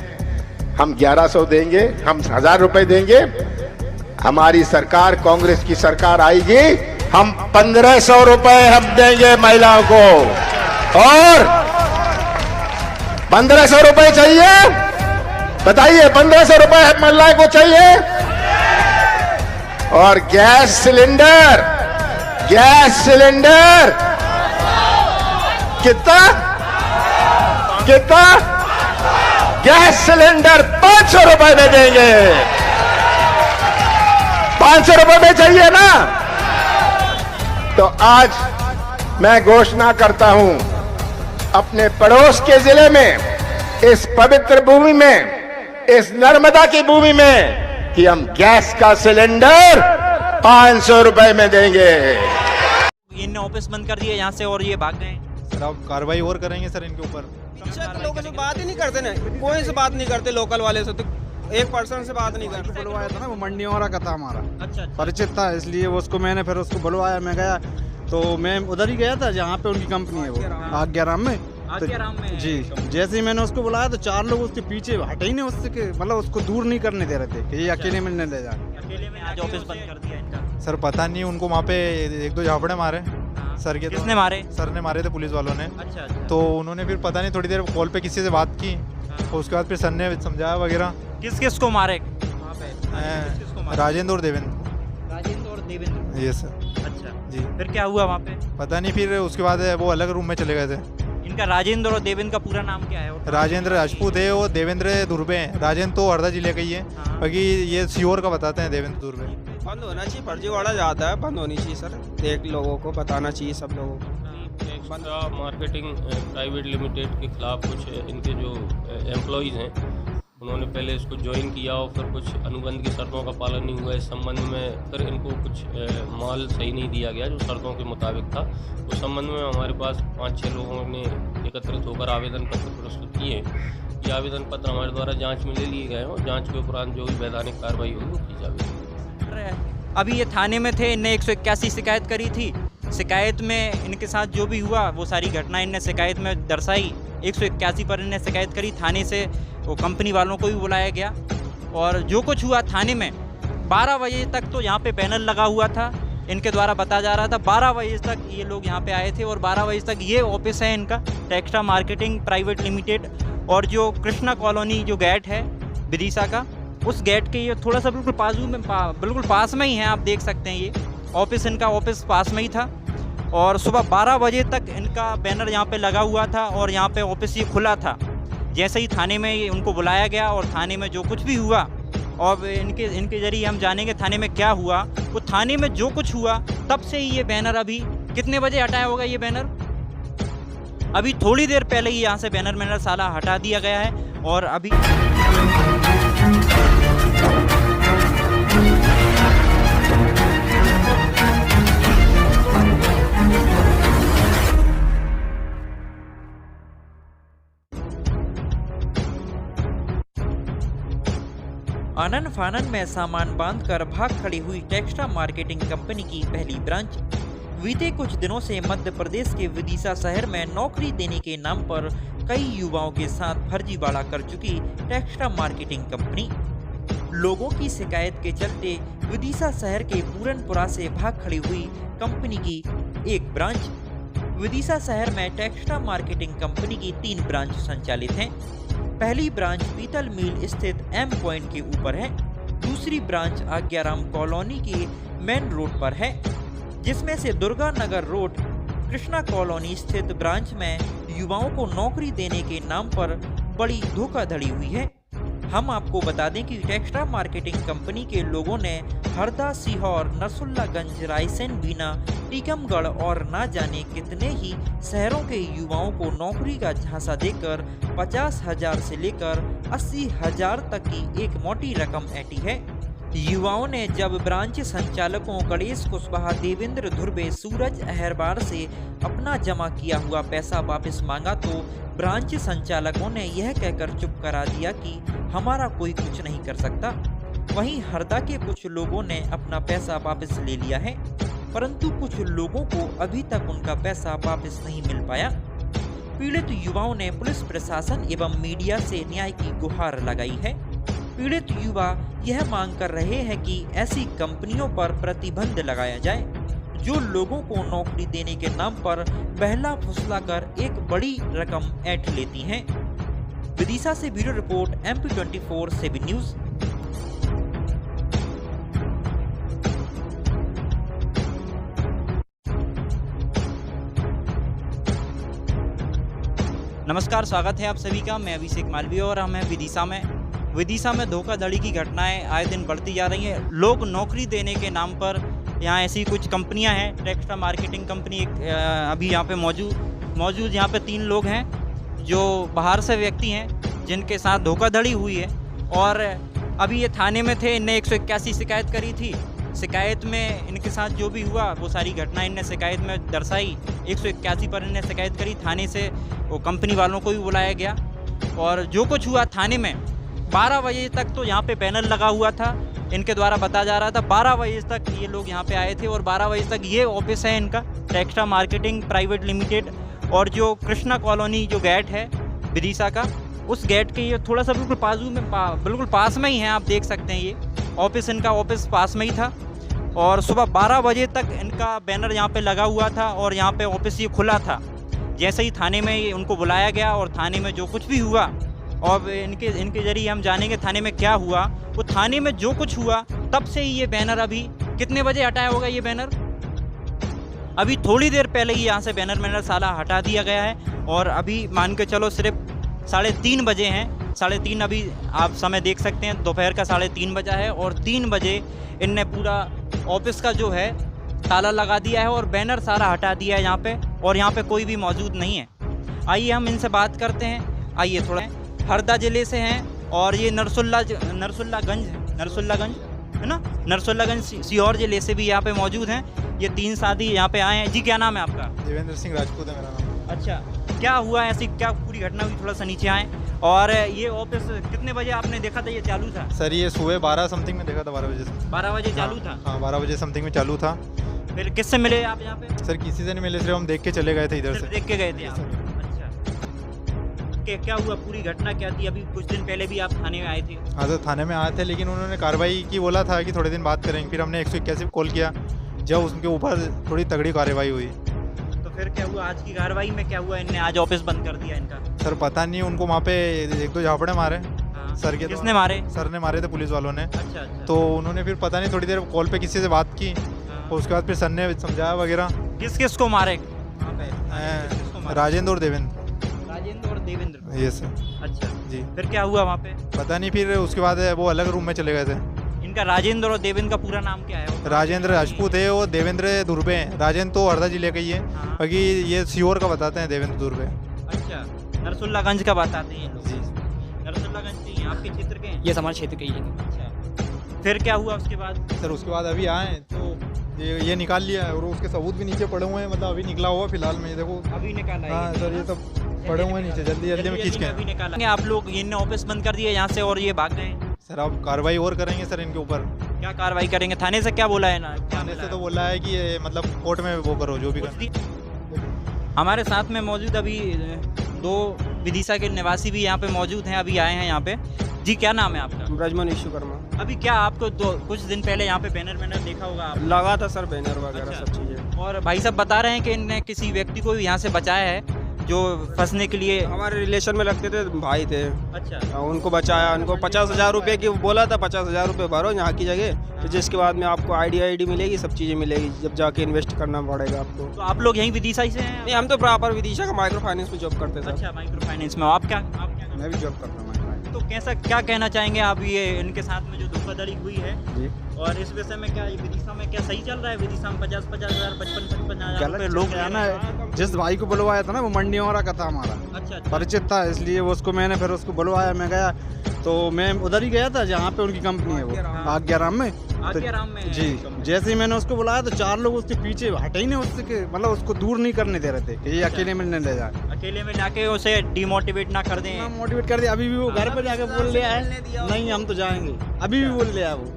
हम 1100 देंगे, हम 1000 रुपए देंगे। हमारी सरकार, कांग्रेस की सरकार आएगी, हम 1500 रुपए हम देंगे महिलाओं को। और 1500 रुपए चाहिए, बताइए 1500 रुपए महिलाओं को चाहिए। और गैस सिलेंडर कितना गैस सिलेंडर 500 रुपए में देंगे। 500 रुपए में चाहिए ना? तो आज मैं घोषणा करता हूं अपने पड़ोस के जिले में, इस पवित्र भूमि में, इस नर्मदा की भूमि में, कि हम गैस का सिलेंडर 500 रुपए में देंगे। इनने ऑफिस बंद कर दिए यहाँ से और ये भाग गए। सर अब कार्रवाई और करेंगे सर इनके ऊपर। लोगों से बात ही नहीं करते ना, कोई से बात नहीं करते, लोकल वाले से तो एक पर्सन से बात नहीं करते। बुलवाया था ना, वो मंडी वाला का था हमारा, अच्छा परिचित था, इसलिए उसको मैंने फिर उसको बुलवाया। मैं गया तो मैं उधर ही गया था जहाँ पे उनकी कंपनी है, वो आज्ञाराम में। तो जी जैसे ही मैंने उसको बुलाया तो 4 लोग उसके पीछे हटे ही नहीं उससे, मतलब उसको दूर नहीं करने दे रहे थे कि ये अकेले में न ले जाए। अकेले में आज ऑफिस बंद कर दिया इनका। सर पता नहीं, उनको वहाँ पे 1-2 झापड़े मारे सर के। किसने मारे? सर ने मारे थे, पुलिस वालों ने। अच्छा। तो उन्होंने फिर पता नहीं थोड़ी देर कॉल पे किसी से बात की, और उसके बाद फिर सर ने समझाया वगैरह। किस को मारे? राजेंद्र और देवेंद्र। ये सर। अच्छा जी। फिर क्या हुआ वहाँ पे? पता नहीं, फिर उसके बाद वो अलग रूम में चले गए थे। इनका राजेंद्र और देवेंद्र का पूरा नाम क्या है? राजेंद्र राजपूत है और देवेंद्र दुर्बे है। राजेंद्र तो हरदा जिले का ही है, बाकी ये सीहोर का बताते हैं देवेंद्र दुर्बे। बंद होना चाहिए, फर्जीवाड़ा जाता है, बंद होनी चाहिए सर। देख लोगों को बताना चाहिए, सब लोगों को। मार्केटिंग प्राइवेट लिमिटेड के खिलाफ कुछ इनके जो एम्प्लॉयज़ हैं, उन्होंने पहले इसको ज्वाइन किया और फिर कुछ अनुबंध की शर्तों का पालन नहीं हुआ। इस संबंध में फिर इनको कुछ माल सही नहीं दिया गया जो शर्तों के मुताबिक था। उस संबंध में हमारे पास 5-6 लोगों ने एकत्रित होकर आवेदन पत्र प्रस्तुत किए। ये आवेदन पत्र हमारे द्वारा जांच में ले लिए गए और जांच के उपरांत जो भी वैधानिक कार्रवाई होगी वो की जाएगी। अभी ये थाने में थे, इनने 181 शिकायत करी थी। शिकायत में इनके साथ जो भी हुआ वो सारी घटना इनने शिकायत में दर्शाई। 181 पर इनने शिकायत करी। थाने से वो कंपनी वालों को भी बुलाया गया और जो कुछ हुआ थाने में 12 बजे तक तो यहाँ पे पैनल लगा हुआ था। इनके द्वारा बताया जा रहा था 12 बजे तक ये लोग यहाँ पे आए थे और 12 बजे तक ये ऑफिस है इनका, टेक्सटा मार्केटिंग प्राइवेट लिमिटेड। और जो कृष्णा कॉलोनी जो गेट है विदिशा का, उस गेट के ये थोड़ा सा बिल्कुल बाजू में बिल्कुल पास में ही है। आप देख सकते हैं ये ऑफिस, इनका ऑफिस पास में ही था। और सुबह 12 बजे तक इनका बैनर यहाँ पे लगा हुआ था और यहाँ पे ऑफिस ये खुला था। जैसे ही थाने में उनको बुलाया गया और थाने में जो कुछ भी हुआ, और इनके जरिए हम जानेंगे थाने में क्या हुआ। वो थाने में जो कुछ हुआ तब से ही ये बैनर, अभी कितने बजे हटाया होगा ये बैनर? अभी थोड़ी देर पहले ही यहाँ से बैनर साला हटा दिया गया है। और अभी आनन फानन में सामान बांधकर भाग खड़ी हुई टेक्सटा मार्केटिंग कंपनी की पहली ब्रांच। बीते कुछ दिनों से मध्य प्रदेश के विदिशा शहर में नौकरी देने के नाम पर कई युवाओं के साथ फर्जीवाड़ा कर चुकी टेक्सटा मार्केटिंग कंपनी। लोगों की शिकायत के चलते विदिशा शहर के पूरनपुरा से भाग खड़ी हुई कंपनी की एक ब्रांच। विदिशा शहर में टेक्सटा मार्केटिंग कंपनी की 3 ब्रांच संचालित हैं। पहली ब्रांच पीतल मिल स्थित एम पॉइंट के ऊपर है। दूसरी ब्रांच आज्ञाराम कॉलोनी के मेन रोड पर है, जिसमें से दुर्गा नगर रोड कृष्णा कॉलोनी स्थित ब्रांच में युवाओं को नौकरी देने के नाम पर बड़ी धोखाधड़ी हुई है। हम आपको बता दें कि टेक्सटा मार्केटिंग कंपनी के लोगों ने हरदा, सीहोर, नरसुल्लागंज, रायसेन, बीना, टीकमगढ़ और ना जाने कितने ही शहरों के युवाओं को नौकरी का झांसा देकर 50,000 से लेकर 80,000 तक की एक मोटी रकम ऐंठी है। युवाओं ने जब ब्रांच संचालकों गणेश कुशवाहा, देवेंद्र धुर्वे, सूरज अहरबार से अपना जमा किया हुआ पैसा वापस मांगा तो ब्रांच संचालकों ने यह कहकर चुप करा दिया कि हमारा कोई कुछ नहीं कर सकता। वहीं हरदा के कुछ लोगों ने अपना पैसा वापस ले लिया है, परंतु कुछ लोगों को अभी तक उनका पैसा वापस नहीं मिल पाया। पीड़ित युवाओं ने पुलिस प्रशासन एवं मीडिया से न्याय की गुहार लगाई है। पीड़ित युवा यह मांग कर रहे हैं कि ऐसी कंपनियों पर प्रतिबंध लगाया जाए जो लोगों को नौकरी देने के नाम पर बहला फुसला कर एक बड़ी रकम ऐंठ लेती हैं। विदिशा से ब्यूरो रिपोर्ट MP24 7 न्यूज। नमस्कार, स्वागत है आप सभी का। मैं अभिषेक मालवीय और हम हैं विदिशा में धोखाधड़ी की घटनाएं आए दिन बढ़ती जा रही हैं। लोग नौकरी देने के नाम पर यहाँ ऐसी कुछ कंपनियां हैं, टेक्सटा मार्केटिंग कंपनी अभी यहाँ पे मौजूद यहाँ पे 3 लोग हैं जो बाहर से व्यक्ति हैं जिनके साथ धोखाधड़ी हुई है और अभी ये थाने में थे। इनने 181 शिकायत करी थी। शिकायत में इनके साथ जो भी हुआ वो सारी घटना इनने शिकायत में दर्शाई। 181 पर इनने शिकायत करी। थाने से वो कंपनी वालों को भी बुलाया गया और जो कुछ हुआ थाने में 12 बजे तक तो यहाँ पे बैनर लगा हुआ था। इनके द्वारा बताया जा रहा था 12 बजे तक ये लोग यहाँ पे आए थे और 12 बजे तक ये ऑफिस है इनका टेक्सटा मार्केटिंग प्राइवेट लिमिटेड। और जो कृष्णा कॉलोनी जो गेट है विदिशा का, उस गेट के ये थोड़ा सा बिल्कुल बिल्कुल पास में ही है। आप देख सकते हैं ये ऑफिस, इनका ऑफिस पास में ही था और सुबह 12 बजे तक इनका बैनर यहाँ पे लगा हुआ था और यहाँ पे ऑफिस ये खुला था। जैसे ही थाने में उनको बुलाया गया और थाने में जो कुछ भी हुआ और इनके जरिए हम जानेंगे थाने में क्या हुआ। वो थाने में जो कुछ हुआ तब से ही ये बैनर अभी कितने बजे हटाया होगा ये बैनर? अभी थोड़ी देर पहले ही यहाँ से बैनर साला हटा दिया गया है और अभी मान के चलो सिर्फ 3:30 बजे हैं। 3:30 अभी आप समय देख सकते हैं, दोपहर का 3:30 बजा है और 3 बजे इनने पूरा ऑफिस का जो है ताला लगा दिया है और बैनर सारा हटा दिया है यहाँ पे और यहाँ पे कोई भी मौजूद नहीं है। आइए हम इनसे बात करते हैं। आइए थोड़ा हरदा ज़िले से हैं और ये नरसुल्लागंज है ना, नरसुल्लागंज सीहोर ज़िले से भी यहाँ पे मौजूद हैं। ये 3 साथी यहाँ पे आए हैं। जी क्या नाम है आपका? देवेंद्र सिंह राजपूत है मेरा नाम। अच्छा, क्या हुआ ऐसी क्या पूरी घटना हुई? थोड़ा सा नीचे आए। और ये ऑफिस कितने बजे आपने देखा था ये चालू था? सर ये सुबह 12 समथिंग में देखा था, 12 बजे से। 12 बजे चालू था? हाँ 12 बजे समथिंग में चालू था। फिर किससे मिले आप यहाँ पे? सर किसी से नहीं मिले, सिर्फ हम देख के चले गए थे इधर से। देख के गए थे आप? अच्छा, क्या हुआ, पूरी घटना क्या थी? अभी कुछ दिन पहले भी आप थाने में आए थे? हाँ सर थाने में आए थे, लेकिन उन्होंने कार्रवाई की बोला था कि थोड़े दिन बात करेंगे। फिर हमने 181 कॉल किया, जब उसके ऊपर थोड़ी तगड़ी कार्रवाई हुई। तो फिर क्या हुआ आज की कार्रवाई में? क्या हुआ, इनने आज ऑफिस बंद कर दिया इनका? सर पता नहीं, उनको वहाँ पे 1-2 झापड़े मारे। सर के किसने मारे? सर ने मारे थे, पुलिस वालों ने। अच्छा। तो उन्होंने फिर पता नहीं थोड़ी देर कॉल पे किसी से बात की और उसके बाद फिर सर ने समझाया वगैरह। किस को मारे? राजेंद्र और देवेंद्र। ये सर। अच्छा जी। फिर क्या हुआ वहाँ पे? पता नहीं, फिर उसके बाद वो अलग रूम में चले गए थे। इनका राजेंद्र और देवेंद्र का पूरा नाम क्या है? राजेंद्र राजपूत है और देवेंद्र धुर्वे है। राजेंद्र तो हरदा जिले का ही है, बाकी ये सीहोर का बताते हैं देवेंद्र धुर्वे। अच्छा, नरसुल्लागंज का बताते हैं ये लोग। नरसुल्लागंज के आपके क्षेत्र के हैं? ये हमारे क्षेत्र के ही है। अच्छा, फिर क्या हुआ उसके बाद? सर उसके बाद अभी आए तो ये निकाल लिया है और उसके सबूत भी नीचे पड़े हुए हैं। मतलब अभी निकला हुआ फिलहाल में, देखो अभी निकाला है। हाँ सर ये सब पड़े हुए हैं नीचे, जल्दी में खींच के। आप लोग इनने ऑफिस बंद कर दिया यहाँ से और ये भाग गए? सर अब कार्रवाई और करेंगे सर इनके ऊपर। क्या कार्रवाई करेंगे? थाने से क्या बोला है ना? थाने से तो बोला है कि ये मतलब कोर्ट में वो करो जो भी करना। हमारे साथ में मौजूद अभी 2 विदिशा के निवासी भी यहाँ पे मौजूद हैं, अभी आए हैं यहाँ पे। जी क्या नाम है आपका? ब्रजमन विश्वकर्मा। अभी क्या आपको कुछ दिन पहले यहाँ पे बैनर देखा होगा आप? लगा था सर बैनर वगैरह। अच्छा। सब चीज़ें। और भाई साहब बता रहे हैं कि इनने किसी व्यक्ति को यहाँ से बचाया है जो फंसने के लिए। हमारे रिलेशन में लगते थे, भाई थे। अच्छा। उनको बचाया, उनको 50,000 रुपये की बोला था, 50,000 रुपये भरो यहाँ की जगह, तो जिसके बाद में आपको आईडी मिलेगी, सब चीज़ें मिलेगी, जब जाके इन्वेस्ट करना पड़ेगा आपको। तो आप लोग यहीं विदिशा ही से हैं? नहीं, हम तो प्रॉपर विदिशा का माइक्रो फाइनेंस में जॉब करते थे। अच्छा, माइक्रो फाइनेंस में। आप क्या? मैं भी जॉब करता हूँ। तो कैसा क्या कहना चाहेंगे आप ये इनके साथ में जो धोखाधड़ी हुई है जी, और इस विषय में क्या विदिशा में क्या सही चल रहा है? विदिशा में 50,000 55,000 रुपये लोग ना, जिस भाई को बुलवाया था ना वो मंडियों वाला का था हमारा। अच्छा। परिचित था, इसलिए वो उसको मैंने फिर उसको बुलवाया। मैं गया तो मैं उधर ही गया था जहाँ पे उनकी कंपनी है, वो आज्ञाराम में। आज्ञाराम में जी, जैसे ही मैंने उसको बुलाया तो 4 लोग उसके पीछे हटे ही नहीं, उससे मतलब उसको दूर नहीं करने दे रहे थे कि ये अकेले में ले जाए। अकेले में जाके उसे डिमोटिवेट ना कर दें। मोटिवेट कर दिया। अभी भी वो घर पे जाके बोल लिया है नहीं हम तो जाएंगे, अभी भी बोल लिया वो।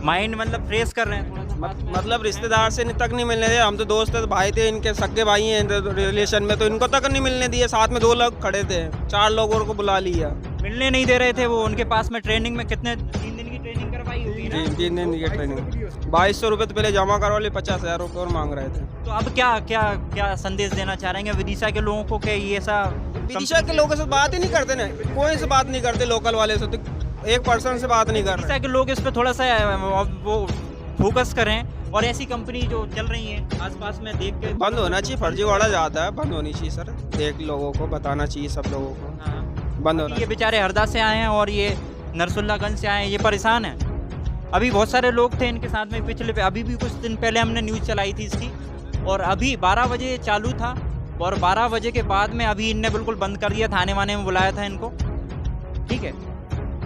माइंड मतलब फ्रेश कर रहे हैं थोड़ा सा। मतलब रिश्तेदार से तक नहीं मिलने दिए। हम तो दोस्त थे, भाई थे, इनके सगे भाई हैं रिलेशन में, तो इनको तक नहीं मिलने दिए। साथ में 2 लोग खड़े थे, 4 लोगों को बुला लिया। मिलने नहीं दे रहे थे वो। उनके पास में ट्रेनिंग में कितने 3 दिन की ट्रेनिंग करवाई होगी ना? 3 दिन की ट्रेनिंग। 2200 रुपये तो पहले जमा करवा लिए, 50,000 रुपये और मांग रहे थे। तो अब क्या संदेश देना चाह रहे हैं विदिशा के लोगों को कि ये ऐसा? विदिशा के लोगों से बात ही नहीं करते ना, कोई से बात नहीं करते, लोकल वाले से तो 1% से बात नहीं कर रहे। विदिशा के लोग इस पे थोड़ा सा वो फोकस करें और ऐसी कंपनी जो चल रही है आसपास में देख के बंद होना चाहिए। फर्जीवाड़ा जाता है, बंद होनी चाहिए सर। देख लोगों को बताना चाहिए, सब लोगों को बंद होना। ये बेचारे हरदा से आए हैं और ये नरसुल्लागंज से आए हैं, ये परेशान हैं। अभी बहुत सारे लोग थे इनके साथ में पिछले अभी भी कुछ दिन पहले हमने न्यूज़ चलाई थी इसकी, और अभी 12 बजे चालू था और 12 बजे के बाद में अभी इनने बिल्कुल बंद कर दिया। थाने वाने में बुलाया था इनको। ठीक है,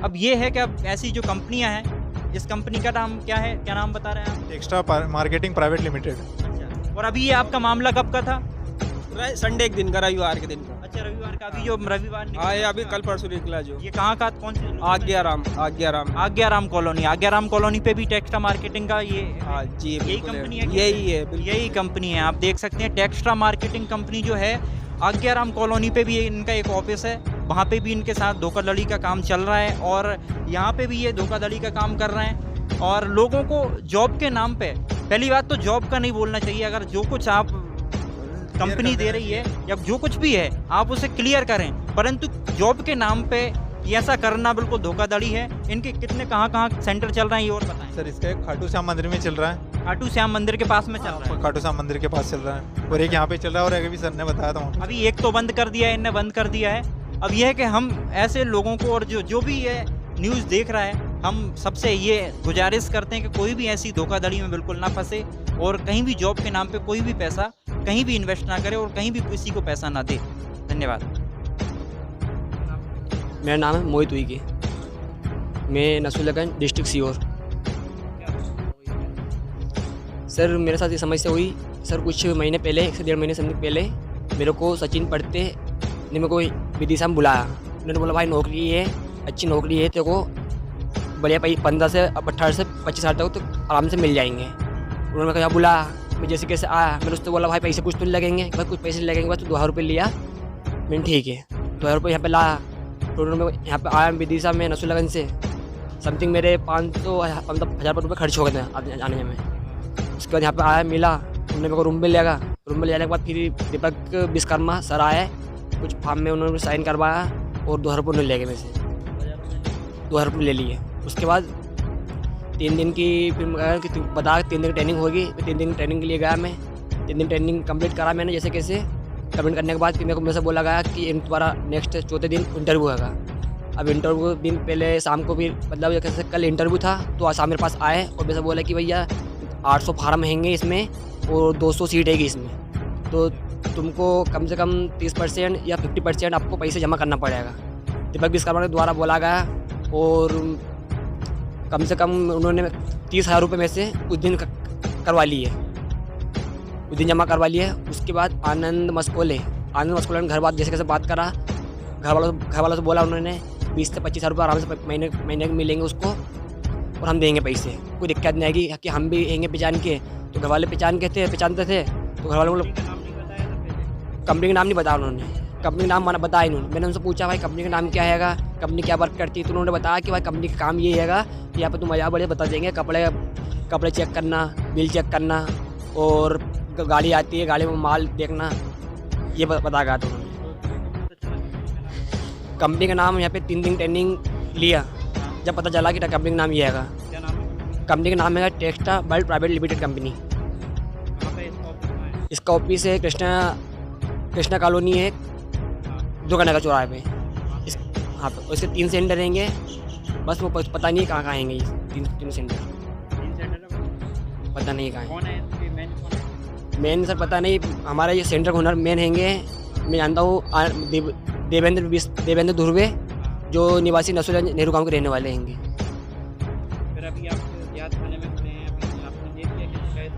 अब ये है कि अब ऐसी जो कंपनियां हैं, इस कंपनी का नाम क्या है? क्या नाम बता रहे हैं आप? Extra marketing private limited. अच्छा। और अभी ये आपका मामला कब का था? संडे के दिन का, रविवार के दिन का। अच्छा, रविवार का। अभी जो रविवार हाँ, ये अभी कल परसों निकला जो। ये कहाँ का? कौन से? आज्ञाराम कॉलोनी। आज्ञाराम कॉलोनी पे भी टेक्स्ट्रा मार्केटिंग का ये जी यही कंपनी है? यही कंपनी है। आप देख सकते हैं टेक्स्ट्रा मार्केटिंग कंपनी जो है आज्ञाराम कॉलोनी पे भी इनका एक ऑफिस है। वहाँ पे भी इनके साथ धोखाधड़ी का काम चल रहा है और यहाँ पे भी ये धोखाधड़ी का काम कर रहे हैं। और लोगों को जॉब के नाम पे, पहली बात तो जॉब का नहीं बोलना चाहिए। अगर जो कुछ आप कंपनी दे रही है या जो कुछ भी है आप उसे क्लियर करें, परंतु जॉब के नाम पे ये ऐसा करना बिल्कुल धोखाधड़ी है। इनके कितने कहाँ सेंटर चल रहे हैं ये और बताएं। सर इसका एक खाटू श्याम मंदिर में चल रहा है। खाटू श्याम मंदिर के पास में चल रहा है? खाटू श्याम मंदिर के पास चल रहा है और एक यहाँ पे चल रहा है और अभी सर ने बताया था। अभी एक तो बंद कर दिया है, इनने बंद कर दिया है। अब यह है कि हम ऐसे लोगों को और जो भी ये न्यूज़ देख रहा है, हम सबसे ये गुजारिश करते हैं कि कोई भी ऐसी धोखाधड़ी में बिल्कुल ना फंसे और कहीं भी जॉब के नाम पे कोई भी पैसा कहीं भी इन्वेस्ट ना करे और कहीं भी किसी को पैसा ना दे। धन्यवाद। मेरा नाम है मोहित उइके, मैं नरसुल्लागंज डिस्ट्रिक्ट सीहोर। सर मेरे साथ ये समस्या हुई सर कुछ महीने पहले, 1 से 1.5 महीने समथिंग पहले मेरे को सचिन पढ़ते ने मेरे को विदिशा में बुलाया। उन्होंने बोला भाई नौकरी है, अच्छी नौकरी है, तेरे को बढ़िया 15 से 18 से 25 हज़ार तक तो आराम से मिल जाएंगे। उन्होंने कहा बुला, मैं जैसे कैसे आया, मैंने उससे बोला भाई पैसे कुछ तो लगेंगे, बस कुछ पैसे लगेंगे, बस तो 2,000 रुपये लिया। मैंने ठीक है 2,000 रुपये यहाँ पे लाया। तो उन्होंने यहाँ पे आया विदिशा में नरसुल्लागंज से, समथिंग मेरे 500 रुपये खर्च हो गए थे आने में। उसके बाद यहाँ पे आया, मिला, उन्होंने मेरे को रूम में ले गया। रूम में ले जाने के बाद फिर दीपक विश्वकर्मा सर आए, कुछ फॉर्म में उन्होंने साइन करवाया और 2,000 रुपये ले गए मेरे से, 2,000 रुपये ले लिए। उसके बाद 3 दिन की फिर बता 3 दिन की ट्रेनिंग होगी, 3 दिन की ट्रेनिंग के लिए गया मैं। 3 दिन ट्रेनिंग कंप्लीट करा मैंने जैसे कैसे। कंप्लीट करने के बाद फिर मेरे से बोला गया कि तुम्हारा नेक्स्ट 4थे दिन इंटरव्यू होगा। अब इंटरव्यू दिन पहले शाम को भी मतलब कैसे कल इंटरव्यू था तो आज शाम मेरे पास आए और मेरे से बोला कि भैया 800 फार्म हैंगे इसमें और 200 सीट हैगी इसमें, तो तुमको कम से कम 30% या 50% आपको पैसे जमा करना पड़ेगा। दीपक विश्वकर्मा के द्वारा बोला गया और कम से कम उन्होंने 30,000 रुपये में से उस दिन करवा लिए, उस दिन जमा करवा लिए। उसके बाद आनंद मस्कोले ने घर बात जैसे कैसे बात करा, घर वालों से बोला उन्होंने 20 से 25 हज़ार रुपये आराम से महीने के मिलेंगे उसको, और हम देंगे पैसे, कोई दिक्कत नहीं आएगी कि हम भी रहेंगे पहचान के। तो घर वाले पहचानते थे तो घर वाले को कंपनी का नाम नहीं बताया उन्होंने, कंपनी का नाम बताया इन्होंने। मैंने उनसे पूछा भाई कंपनी का नाम क्या हैगा, कंपनी क्या वर्क करती है, तो उन्होंने बताया कि भाई कंपनी का काम ये हैगा कि यहाँ पर तुम मजा बड़े बता देंगे, कपड़े चेक करना, बिल चेक करना, और गाड़ी आती है गाड़ी में माल देखना, ये बता गया था उन्होंने। कंपनी का नाम यहाँ पे 3 दिन ट्रेनिंग लिया, जब पता चला कि कंपनी का नाम ये हैगा। कंपनी का नाम है टेक्स्टा वर्ल्ड प्राइवेट लिमिटेड कंपनी। इसका ऑफिस है कृष्णा कॉलोनी है, दुकान का चौराहे पे। हाँ पे उसके 3 सेंटर रहेंगे, बस वो पता नहीं कहाँ आएंगे ये तीन सेंटर, पता नहीं कहाँ है। मेन सर पता नहीं, हमारा ये सेंटर हुनर मेन हैंगे। मैं जानता हूँ देवेंद्र धुर्वे, जो निवासी नसरुल्लाह नेहरू गांव के रहने वाले हैंगे। फिर अभी आप देहात थाने में खड़े हैं, अभी आपने दे दिया कि शिकायत?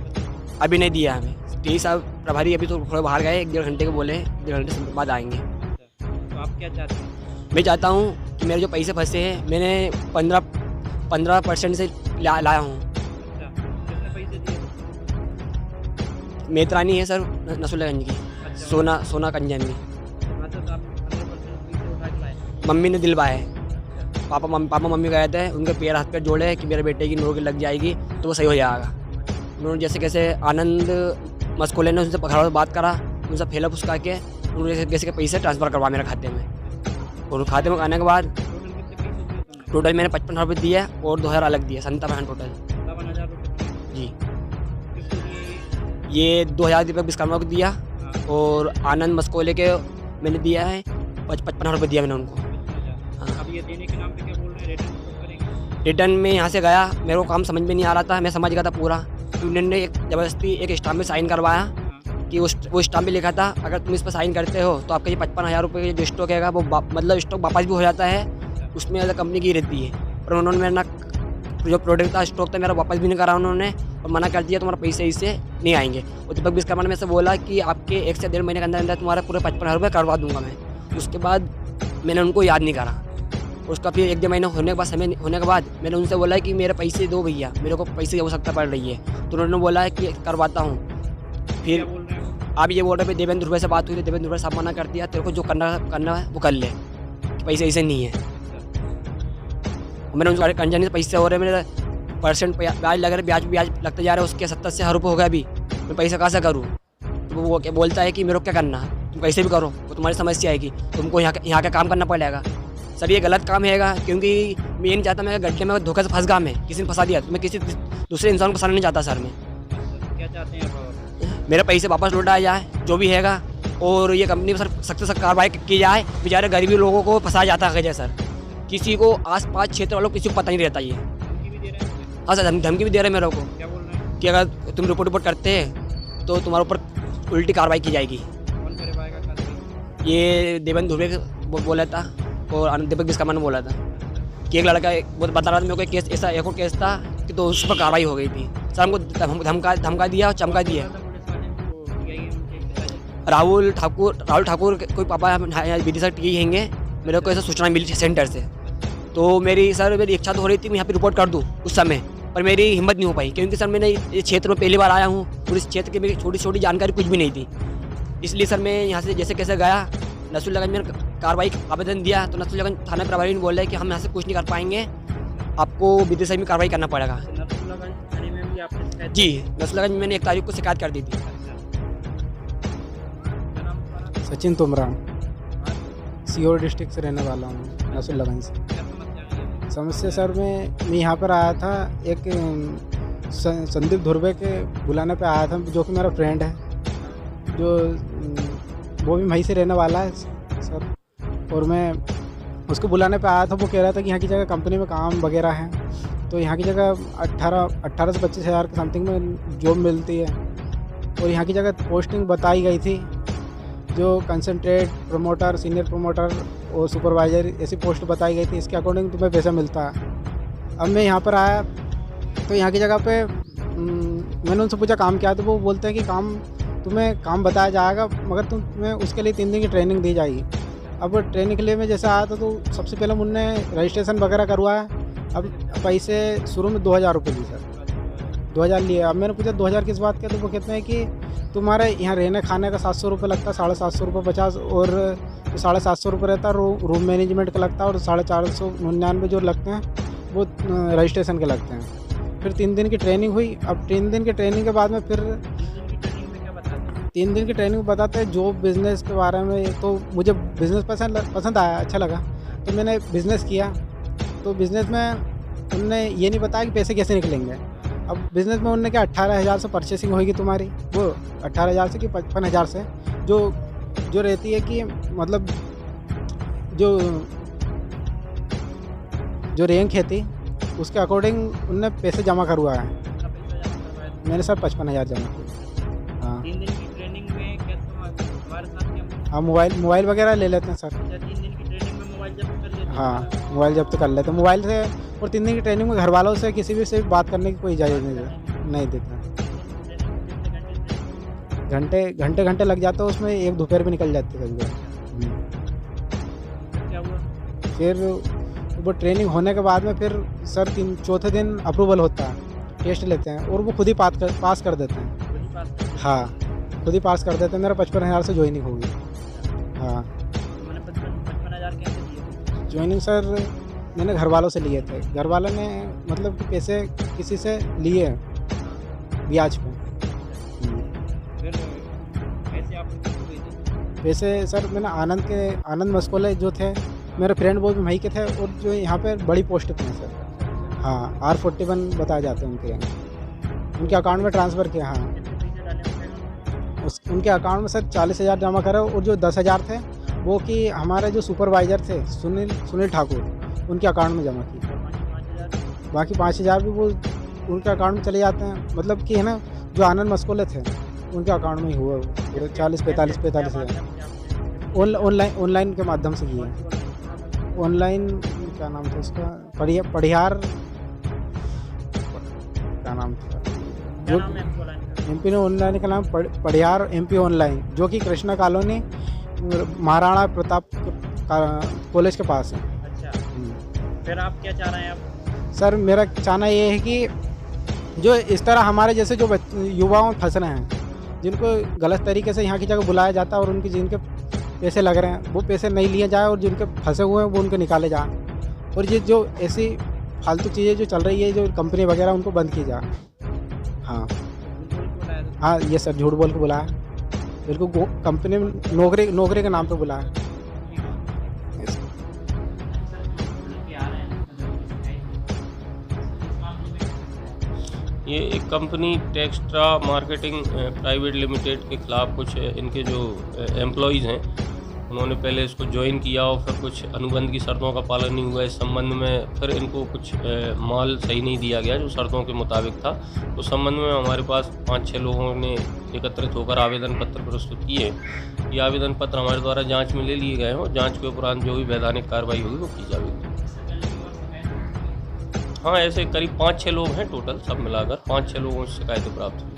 अभी नहीं दिया हमें, टी साहब प्रभारी अभी तो थोड़ा बाहर गए, 1-1.5 घंटे के बोले, 1.5 घंटे से बाद आएंगे। तो आप क्या चाहते हैं? मैं चाहता हूँ कि मेरे जो पैसे फंसे हैं, मैंने 15% से लाया हूँ। कितने पैसे दिए? मेतरानी है सर नसरुल्लाहगंज की, सोना कंजन मम्मी ने दिलवाए। पापा मम्मी गए थे, उनके पैर हाथ पे जोड़े कि मेरे बेटे की नौकरी लग जाएगी तो वो सही हो जाएगा। उन्होंने जैसे कैसे आनंद मस्कोले ने उनसे घर बात करा, उनसे फैला फुसका के उन्होंने कैसे के पैसे ट्रांसफ़र करवा मेरे खाते में, और खाते में आने के बाद टोटल मैंने 55 रुपये दिए और 2000 अलग दिए, 57 टोटल जी। ये 2000 रुपये विश्वकर्मा को दिया, और आनंद मस्कोले के मैंने दिया है 55 रुपये दिया मैंने उनको। अब ये देने के नाम पे क्या बोल रहे हैं, रिटर्न कब करेंगे? रिटर्न में यहाँ से गया, मेरे को काम समझ में नहीं आ रहा था, मैं समझ गया था पूरा। यूनियन ने एक ज़बरदस्ती एक स्टाम्प में साइन करवाया कि वो स्टाम्प में लिखा था अगर तुम इस पर साइन करते हो तो आपका ये 55,000 रुपये जो स्टॉक हैगा वो मतलब स्टॉक वापस भी हो जाता है, उसमें ज़्यादा कंपनी की रहती है। पर उन्होंने मेरा जो प्रोडक्ट था, स्टॉक था मेरा, वापस भी नहीं करा उन्होंने, और मना कर दिया तुम्हारा पैसे इससे नहीं आएंगे। और दीपक विश्वकर्मा ने मेरे से बोला कि आपके 1 से 1.5 महीने के अंदर तुम्हारे पूरे 55,000 रुपये करवा दूंगा मैं। उसके बाद मैंने उनको याद नहीं करा, उसका फिर 1-2 महीने होने के बाद समय होने के बाद मैंने उनसे बोला कि मेरे पैसे दो भैया, मेरे को पैसे की आवश्यकता पड़ रही है। तो उन्होंने बोला कि करवाता हूँ। फिर आप ये बोल रहे थे देवेंद्र धुर्वे से बात हुई थी, देवेंद्र धुर्वे साहब मना कर दिया, तेरे को जो करना है वो कर ले, पैसे ऐसे नहीं है। मैंने उनसे कंजन से पैसे हो रहे, मेरे % ब्याज लग रहे, ब्याज लगता जा रहा है उसके 70 से 1,000 रुपये हो गया अभी, मैं पैसा कहाँ से करूँ? तो वो क्या बोलता है कि मेरे को क्या करना, तुम कैसे भी करो, वो तुम्हारी समस्या आएगी, तुमको यहाँ का काम करना पड़ेगा। सर ये गलत काम हैगा, क्योंकि मैं ये नहीं चाहता मैं गड्ढे में धोखे से फंस गया, मैं किसी ने फंसा दिया तो मैं किसी दूसरे इंसान को फंसाना नहीं चाहता। सर मैं क्या चाहते हैं आप? मेरे पैसे वापस लौटाया जाए जो भी हैगा, और ये कंपनी पर सर सख्त से सख्त कार्रवाई की जाए। बेचारे गरीबी लोगों को फंसाया जाता है सर, किसी को आस-पास क्षेत्र वालों को किसी को पता नहीं रहता ये। हाँ सर धमकी भी दे रहे हैं मेरे को कि अगर तुम रिपोर्ट करते हैं तो तुम्हारे ऊपर उल्टी कार्रवाई की जाएगी। कौन करवाएगा कार्रवाई? ये देवेंद्र धुर्वे बोला था, और दीपक विश्वकर्मा ने बोला था कि एक लड़का वो बता रहा था मेरे को, केस ऐसा एक और केस था कि तो उस पर कार्रवाई हो गई थी। सर हमको धमका दिया और चमका दिया। राहुल ठाकुर कोई पापा विदिशा टी हैंगे, मेरे को ऐसा सूचना मिली सेंटर से, तो मेरी इच्छा तो हो रही थी मैं यहाँ पे रिपोर्ट कर दूँ उस समय, पर मेरी हिम्मत नहीं हो पाई, क्योंकि सर मैंने इस क्षेत्र में पहली बार आया हूँ और इस क्षेत्र की मेरी छोटी जानकारी कुछ भी नहीं थी। इसलिए सर मैं यहाँ से जैसे कैसे गया, नसरुल्लाहगंज में कार्रवाई आवेदन दिया, तो नसरुल्लाहगंज थाना प्रभारी ने बोला कि हम यहाँ से कुछ नहीं कर पाएंगे, आपको विदिशा में कार्रवाई करना पड़ेगा। जी नसरुल्लाहगंज मैंने 1 तारीख को शिकायत कर दी थी। सचिन तुमराम, सीहोर डिस्ट्रिक्ट से रहने वाला हूँ, नसरुल्लाहगंज से। समस्या सर मैं यहाँ पर आया था, एक संदीप धुर्वे के बुलाने पे आया था, जो कि मेरा फ्रेंड है, जो वो भी वहीं से रहने वाला है सर, और मैं उसको बुलाने पे आया था। वो कह रहा था कि यहाँ की जगह कंपनी में काम वगैरह है, तो यहाँ की जगह 18 से 25 हज़ार के समथिंग में जॉब मिलती है, और यहाँ की जगह पोस्टिंग बताई गई थी जो कंसंट्रेट, प्रमोटर, सीनियर प्रमोटर और सुपरवाइजर ऐसी पोस्ट बताई गई थी। इसके अकॉर्डिंग तुम्हें पैसा मिलता है। अब मैं यहाँ पर आया तो यहाँ की जगह पे मैंने उनसे पूछा काम क्या, तो वो बोलते हैं कि तुम्हें काम बताया जाएगा, मगर तुम्हें उसके लिए 3 दिन की ट्रेनिंग दी जाएगी। अब ट्रेनिंग के लिए मैं जैसे आया था तो सबसे पहले उनने रजिस्ट्रेशन वगैरह करवाया। अब पैसे शुरू में 2000 रुपये लिए सर, 2000 लिए। अब मैंने पूछा 2000 किस बात के, तो वो कहते हैं कि तुम्हारे यहाँ रहने खाने का 700 रुपये लगता है, 750 रुपये 50, और 750 रुपये रहता है रूम मैनेजमेंट का लगता है, और 499 जो लगते हैं वो रजिस्ट्रेशन के लगते हैं। फिर 3 दिन की ट्रेनिंग हुई। अब 3 दिन की ट्रेनिंग के बाद में फिर 3 दिन की ट्रेनिंग बताते हैं जॉब बिज़नेस के बारे में। तो मुझे बिज़नेस पसंद आया, अच्छा लगा, तो मैंने बिज़नेस किया। तो बिज़नेस में उनने ये नहीं बताया कि पैसे कैसे निकलेंगे। अब बिज़नेस में उनने क्या 18,000 से परचेसिंग होगी तुम्हारी, वो 18,000 से कि 55,000 से जो रहती है कि मतलब जो रैंक है थी उसके अकॉर्डिंग उनने पैसे जमा करवाया है। मैंने सर 55,000 जमा किए। हाँ 3 दिन की ट्रेनिंग में क्या तुम्हारे साथ क्या? हाँ मोबाइल वगैरह ले लेते हैं सर। 3 दिन की ट्रेनिंग में मोबाइल जब्त कर लेते हैं? हाँ मोबाइल जब्त कर लेते हैं मोबाइल से। और 3 दिन की ट्रेनिंग में घर वालों से किसी भी से बात करने की कोई इजाज़त नहीं देता। घंटे लग जाते हैं उसमें, एक दोपहर में निकल जाती है कभी। क्या हुआ फिर वो ट्रेनिंग होने के बाद में फिर सर 4थे दिन अप्रूवल होता है, टेस्ट लेते हैं और वो खुद ही पास कर देते हैं। हाँ खुद ही पास कर देते हैं। मेरा 55,000 से ज्वाइनिंग होगी। हाँ 55,000 कैसे दिए? ज्वाइनिंग सर मैंने घर वालों से लिए थे। घर वालों ने मतलब कि पैसे किसी से लिए ब्याज पे। फिर पैसे आपने किसको भेजे? पैसे सर मैंने आनंद मस्कोले जो थे मेरे फ्रेंड वो भी वहीं के थे, और जो यहाँ पे बड़ी पोस्ट पे हैं सर। हाँ R41 बताए जाते हैं उनके अकाउंट में ट्रांसफ़र किया। हाँ उनके अकाउंट में सर 40,000 जमा करे, और जो 10,000 थे वो कि हमारे जो सुपरवाइज़र थे सुनील ठाकुर उनके अकाउंट में जमा किए। बाकी 5,000 भी वो उनके अकाउंट में चले जाते हैं। मतलब कि है ना जो आनंद मस्कोले थे उनके अकाउंट में ही हुआ 45,000 ऑनलाइन के माध्यम से किए। ऑनलाइन क्या नाम था उसका, पढ़ियार क्या नाम था जो MP ने ऑनलाइन का नाम पढ़ियार MP ऑनलाइन, जो कि कृष्णा कॉलोनी महाराणा प्रताप कॉलेज के पास है। अच्छा फिर आप क्या चाह रहे हैं आप? सर मेरा चाहना ये है कि जो इस तरह हमारे जैसे जो युवाओं फंस रहे हैं, जिनको गलत तरीके से यहाँ की जगह बुलाया जाता है और उनके जिनके पैसे लग रहे हैं वो पैसे नहीं लिए जाए, और जिनके फंसे हुए हैं वो उनके निकाले जाए। और ये जो ऐसी फालतू चीज़ें जो चल रही है जो कंपनी वगैरह उनको बंद की जाए। हाँ ये सर झूठ बोल के बुलाया, बिल्कुल कंपनी में नौकरी के नाम पे बुलाया। ये एक कंपनी टेक्स्ट्रा मार्केटिंग प्राइवेट लिमिटेड के ख़िलाफ़ कुछ इनके जो एम्प्लॉयज़ हैं उन्होंने पहले इसको ज्वाइन किया और फिर कुछ अनुबंध की शर्तों का पालन नहीं हुआ। इस संबंध में फिर इनको कुछ माल सही नहीं दिया गया जो शर्तों के मुताबिक था। उस संबंध में हमारे पास 5-6 लोगों ने एकत्रित होकर आवेदन पत्र प्रस्तुत किए। ये आवेदन पत्र हमारे द्वारा जाँच में ले लिए गए हैं और जाँच के उपरांत जो भी वैधानिक कार्रवाई होगी वो की जाएगी। हाँ ऐसे करीब 5-6 लोग हैं टोटल, सब मिलाकर 5-6 लोगों से शिकायतें प्राप्त हुई।